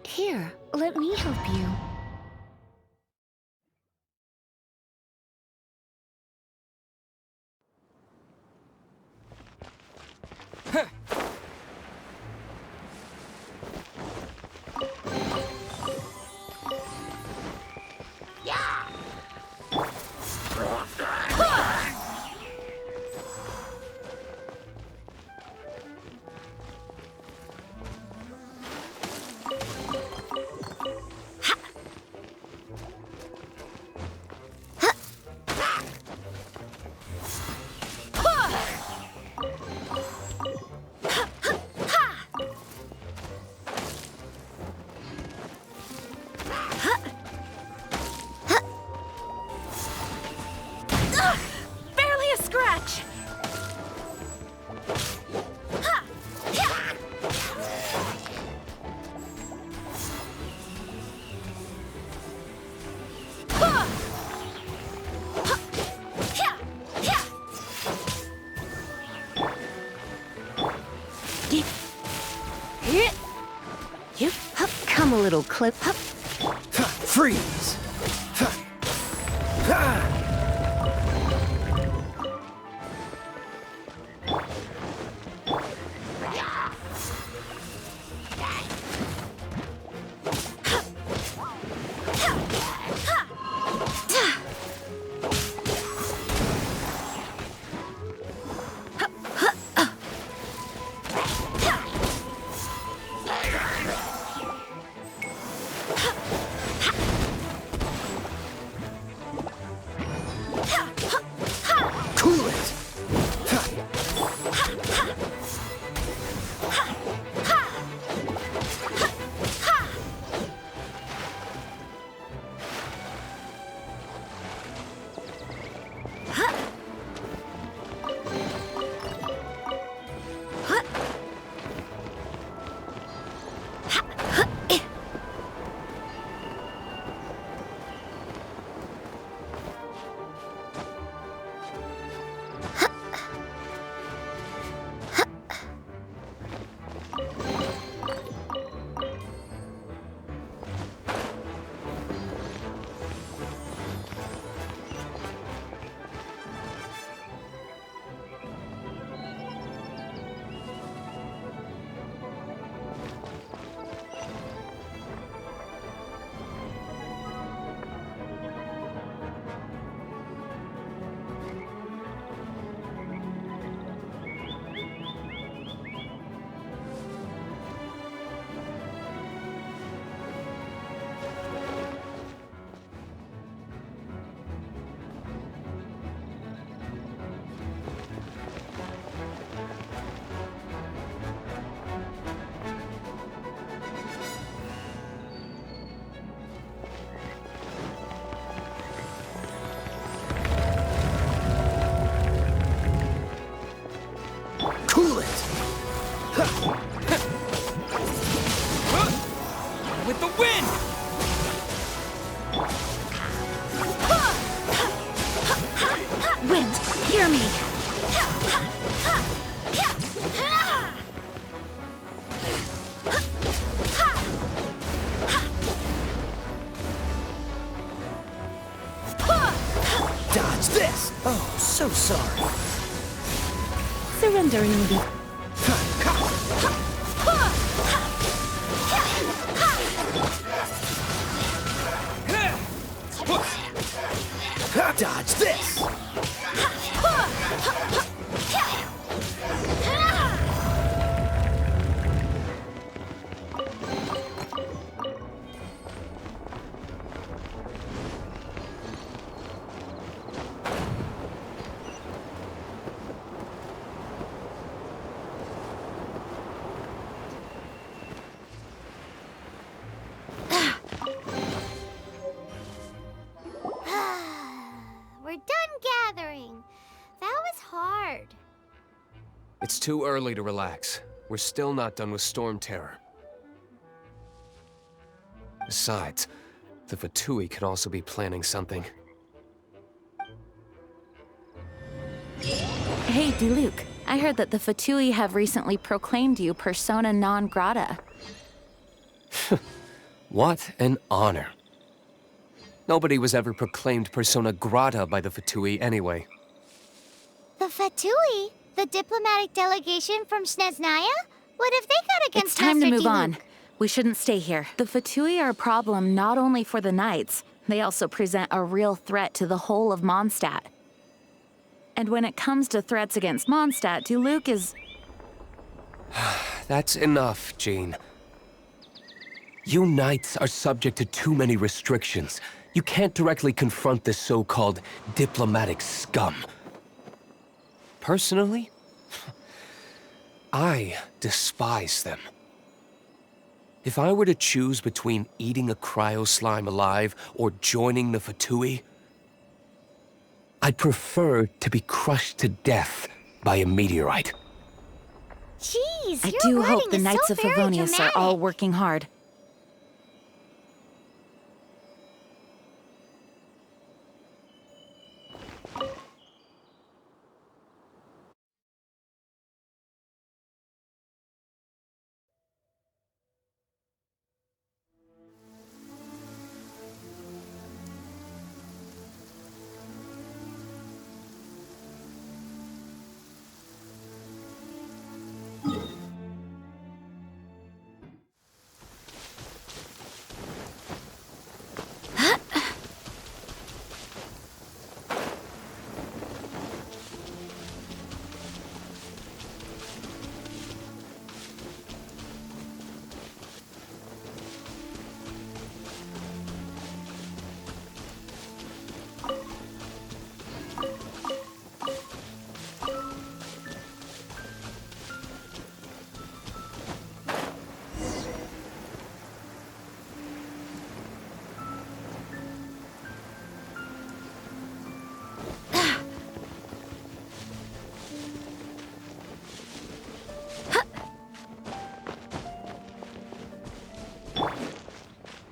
Here, let me help you. Come a little clip. Freeze! surrendering the... Dodge this! We're done gathering. That was hard. It's too early to relax. We're still not done with Storm Terror. Besides, the Fatui could also be planning something. Hey, Diluc. I heard that the Fatui have recently proclaimed you persona non grata. What an honor. Nobody was ever proclaimed persona grata by the Fatui anyway. The Fatui? The diplomatic delegation from Snezhnaya? What have they got against It's time to Master move Diluc? on. We shouldn't stay here. The Fatui are a problem not only for the Knights, they also present a real threat to the whole of Mondstadt. And when it comes to threats against Mondstadt, Diluc is... That's enough, Jean. You Knights are subject to too many restrictions. You can't directly confront this so-called diplomatic scum. Personally, I despise them. If I were to choose between eating a cryo slime alive or joining the Fatui, I'd prefer to be crushed to death by a meteorite. Jeez, I your do wording hope the is Knights so of very Favonius are dramatic. all working hard.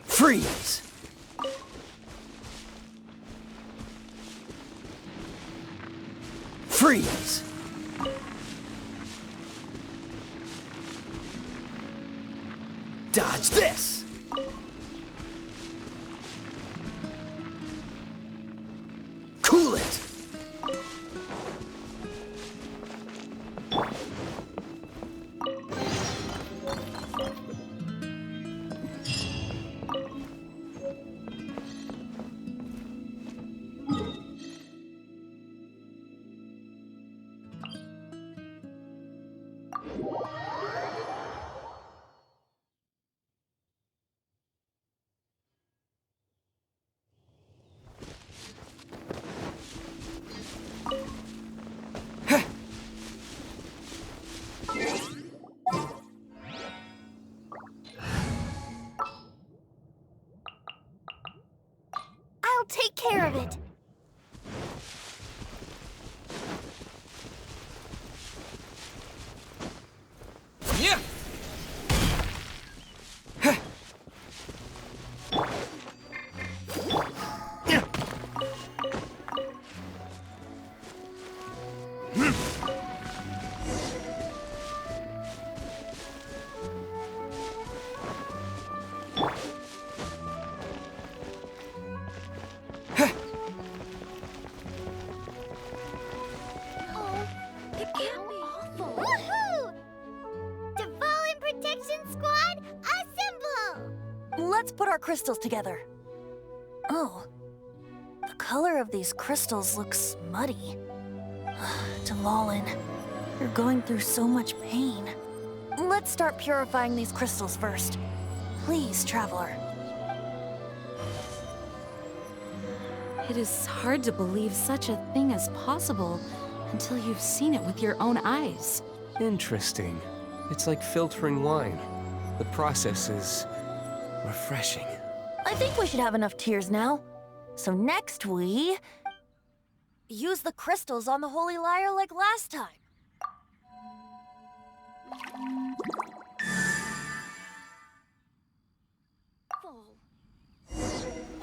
Freeze! Freeze! Dodge this! Cool it! I'll take care of it. Yeah! Woohoo! Dvalin Protection Squad, assemble! Let's put our crystals together. Oh, the color of these crystals looks muddy. Dvalin, you're going through so much pain. Let's start purifying these crystals first. Please, Traveler. It is hard to believe such a thing is possible until you've seen it with your own eyes. Interesting. It's like filtering wine. The process is refreshing. I think we should have enough tears now. So next we use the crystals on the Holy Lyre like last time.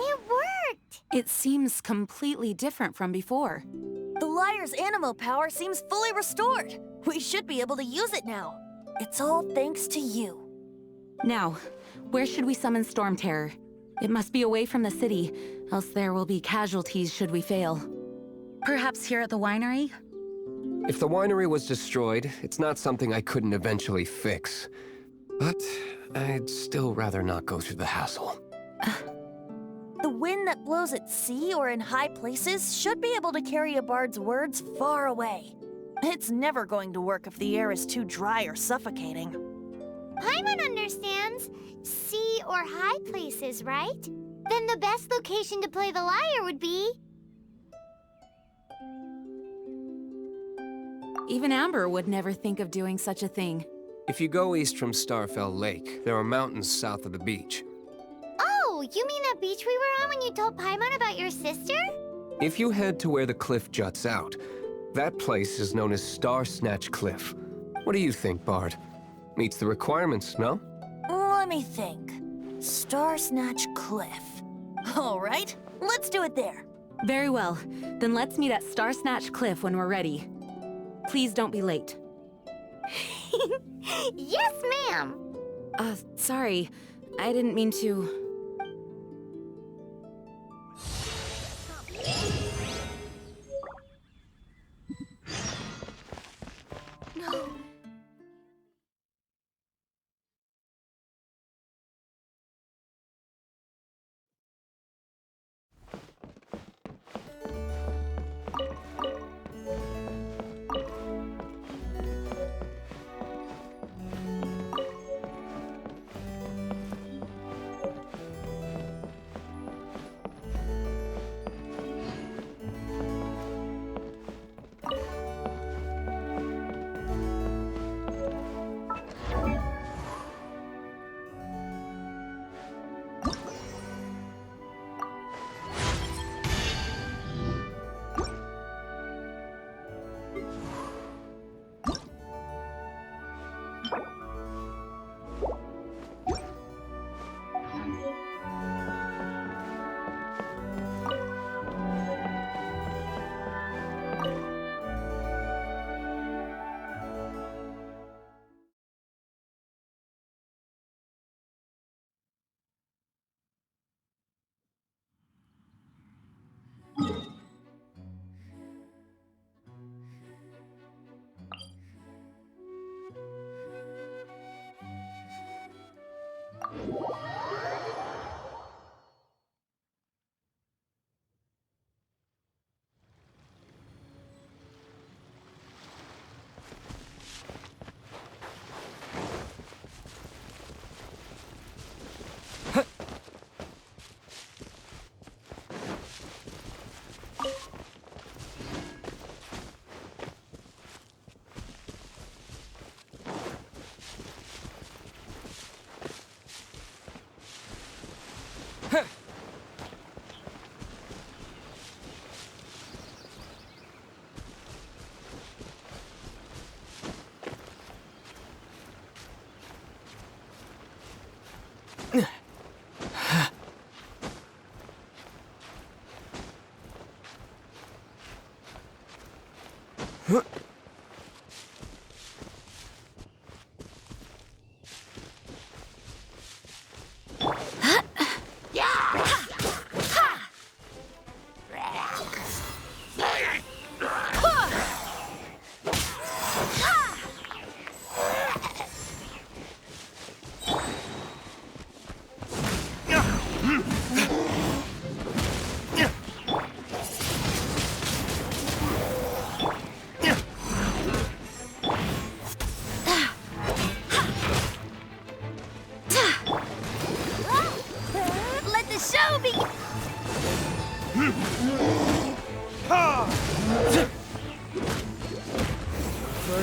It worked! It seems completely different from before. The Lyre's animo power seems fully restored. We should be able to use it now. It's all thanks to you. Now, where should we summon Storm Terror? It must be away from the city, else there will be casualties should we fail. Perhaps here at the winery? If the winery was destroyed, it's not something I couldn't eventually fix. But I'd still rather not go through the hassle. The wind that blows at sea or in high places should be able to carry a bard's words far away. It's never going to work if the air is too dry or suffocating. Paimon understands. Sea or high places, right? Then the best location to play the lyre would be... Even Amber would never think of doing such a thing. If you go east from Starfell Lake, there are mountains south of the beach. Oh, you mean that beach we were on when you told Paimon about your sister? If you head to where the cliff juts out, that place is known as Star Snatch Cliff. What do you think, Bard? Meets the requirements, no? Let me think. Star Snatch Cliff. All right, let's do it there. Very well. Then let's meet at Star Snatch Cliff when we're ready. Please don't be late. Yes, ma'am! Sorry. I didn't mean to... No.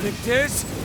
verdict is...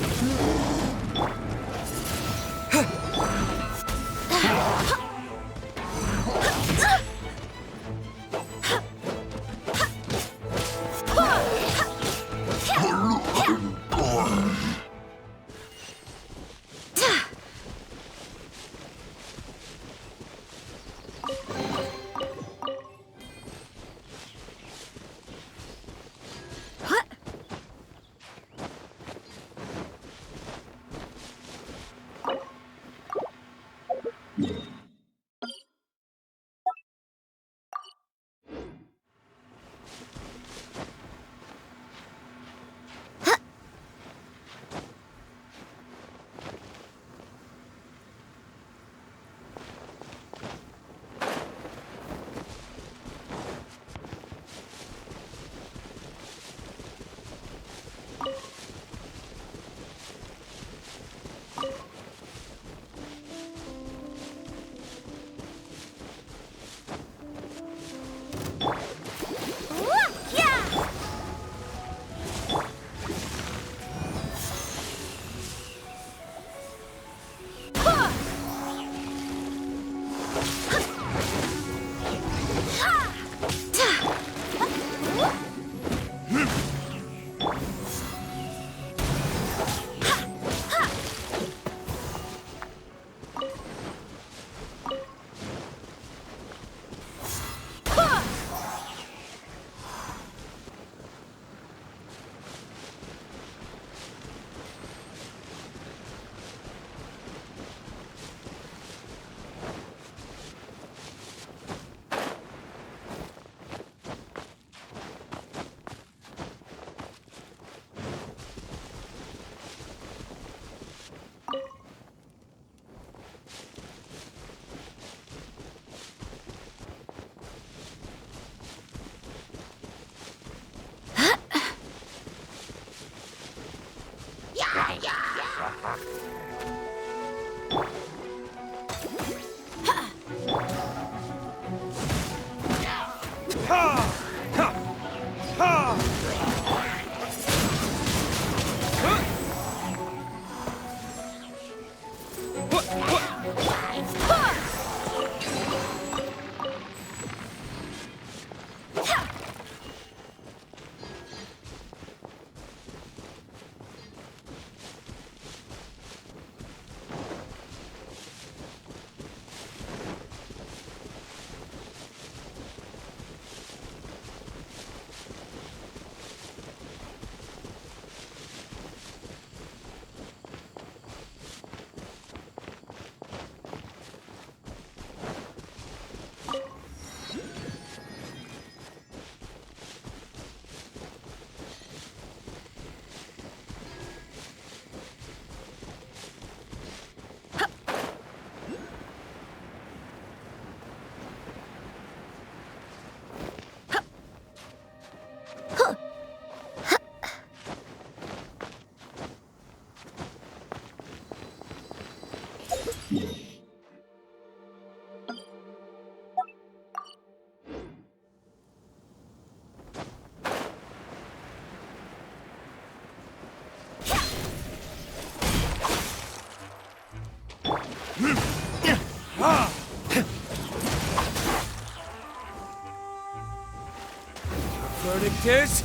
Verdict is...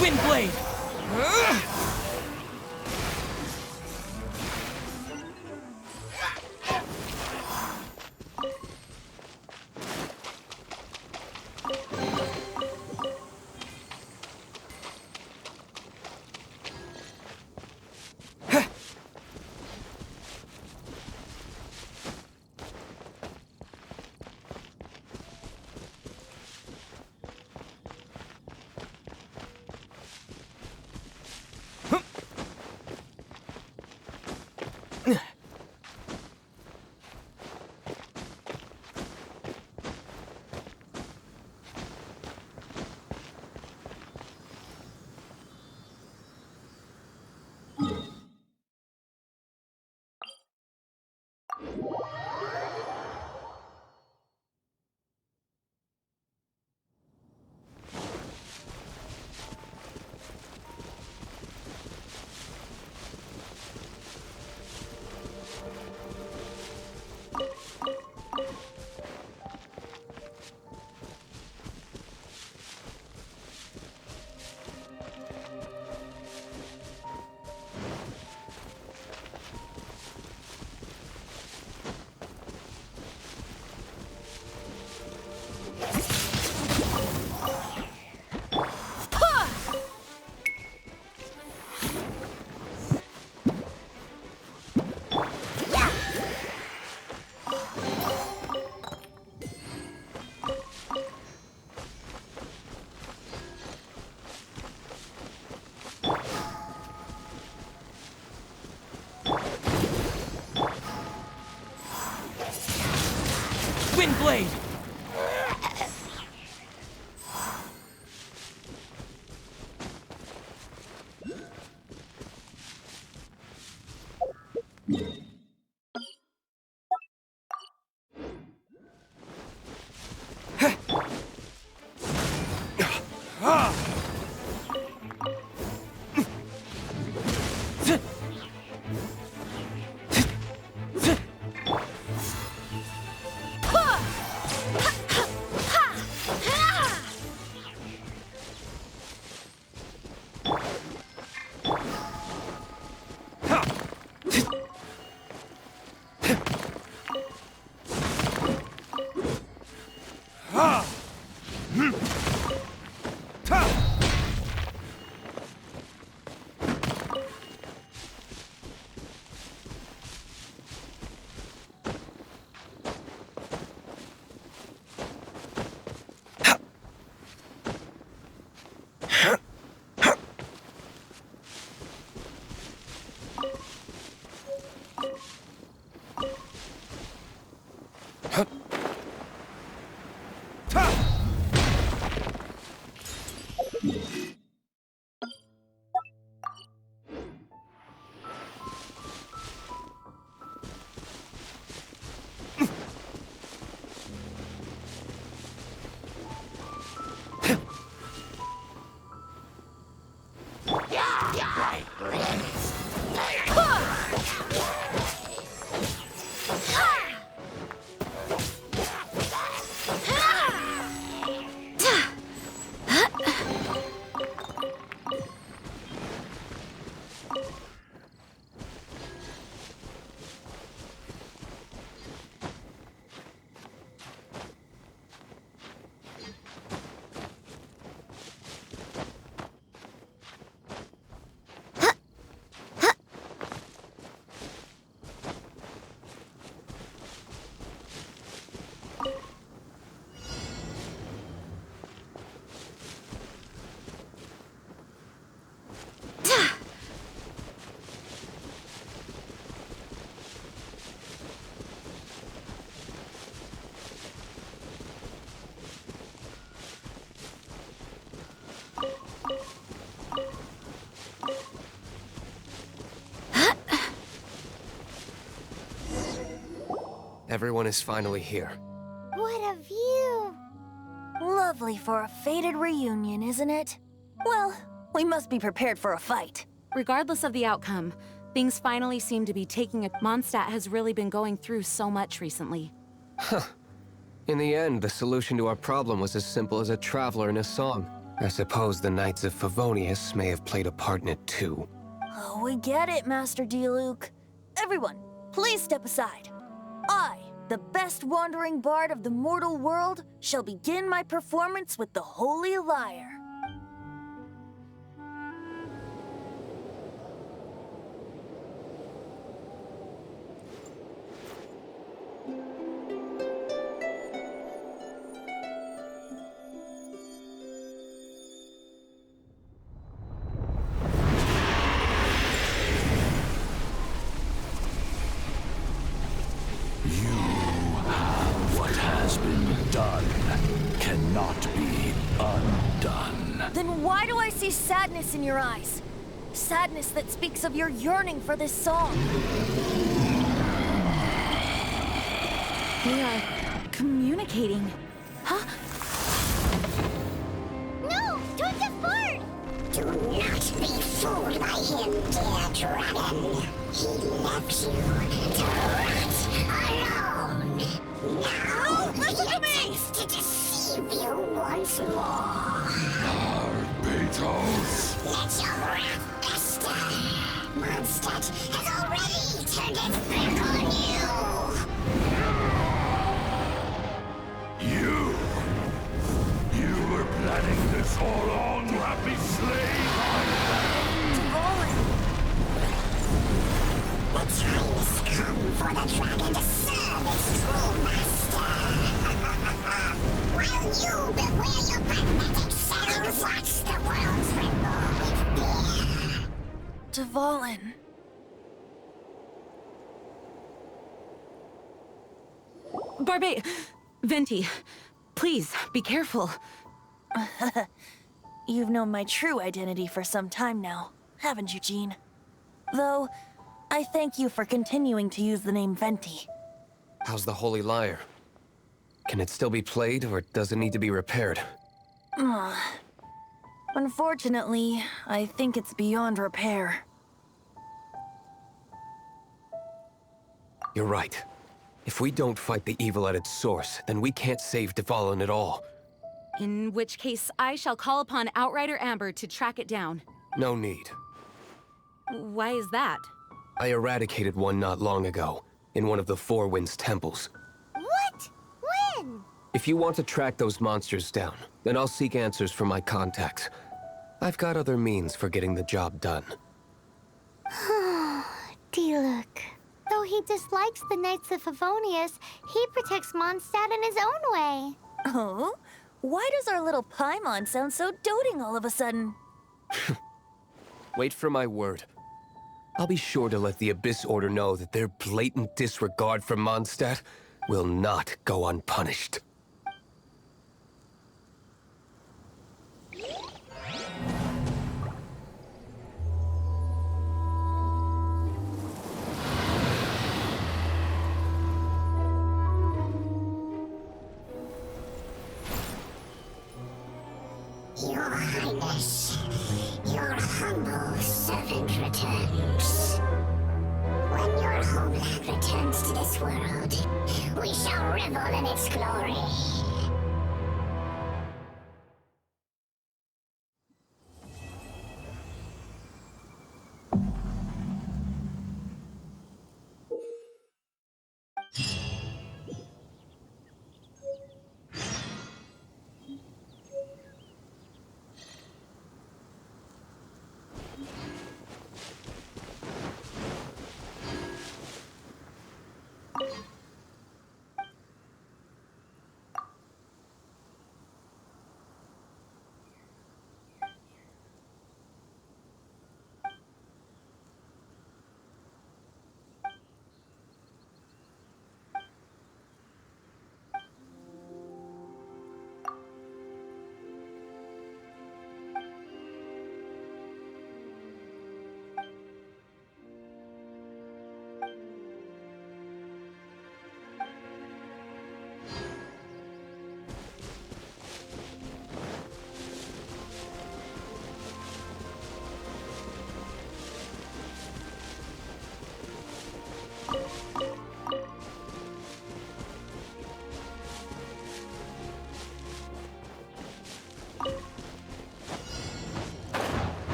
Windblade! Windblade! Everyone is finally here. What a view! Lovely for a fated reunion, isn't it? Well, we must be prepared for a fight. Regardless of the outcome, things finally seem to be taking a... Mondstadt has really been going through so much recently. Huh. In the end, the solution to our problem was as simple as a traveler in a song. I suppose the Knights of Favonius may have played a part in it too. Oh, we get it, Master Diluc. Everyone, please step aside. I, the best wandering bard of the mortal world, shall begin my performance with the Holy Lyre. Then why do I see sadness in your eyes? Sadness that speaks of your yearning for this song. They are communicating. Huh? No! Don't depart! Do not be fooled by him, dear dragon. He left you to rot alone. Now listen to me! attempts to deceive you once more. Beetles! Let your wrath fester. Mondstadt has already turned its back on you. You were planning this all along to have me slain? The time has come for the dragon to serve its true master. While you beware your pathetic selves, watch the world tremble with fear. Dvalin. Venti, please, be careful. You've known my true identity for some time now, haven't you, Jean? Though, I thank you for continuing to use the name Venti. How's the Holy Lyre? Can it still be played, or does it need to be repaired? Unfortunately, I think it's beyond repair. You're right. If we don't fight the evil at its source, then we can't save Dvalin at all. In which case, I shall call upon Outrider Amber to track it down. No need. Why is that? I eradicated one not long ago, in one of the Four Winds temples. What? When? If you want to track those monsters down, then I'll seek answers from my contacts. I've got other means for getting the job done. Diluc. Though he dislikes the Knights of Favonius, he protects Mondstadt in his own way. Oh? Why does our little Paimon sound so doting all of a sudden? Wait for my word. I'll be sure to let the Abyss Order know that their blatant disregard for Mondstadt will not go unpunished. Your Highness, your humble servant returns. When your homeland returns to this world, we shall revel in its glory.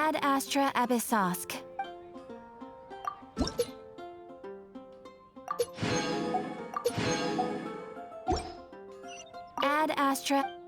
Ad Astra Abyssosk. Ad Astra...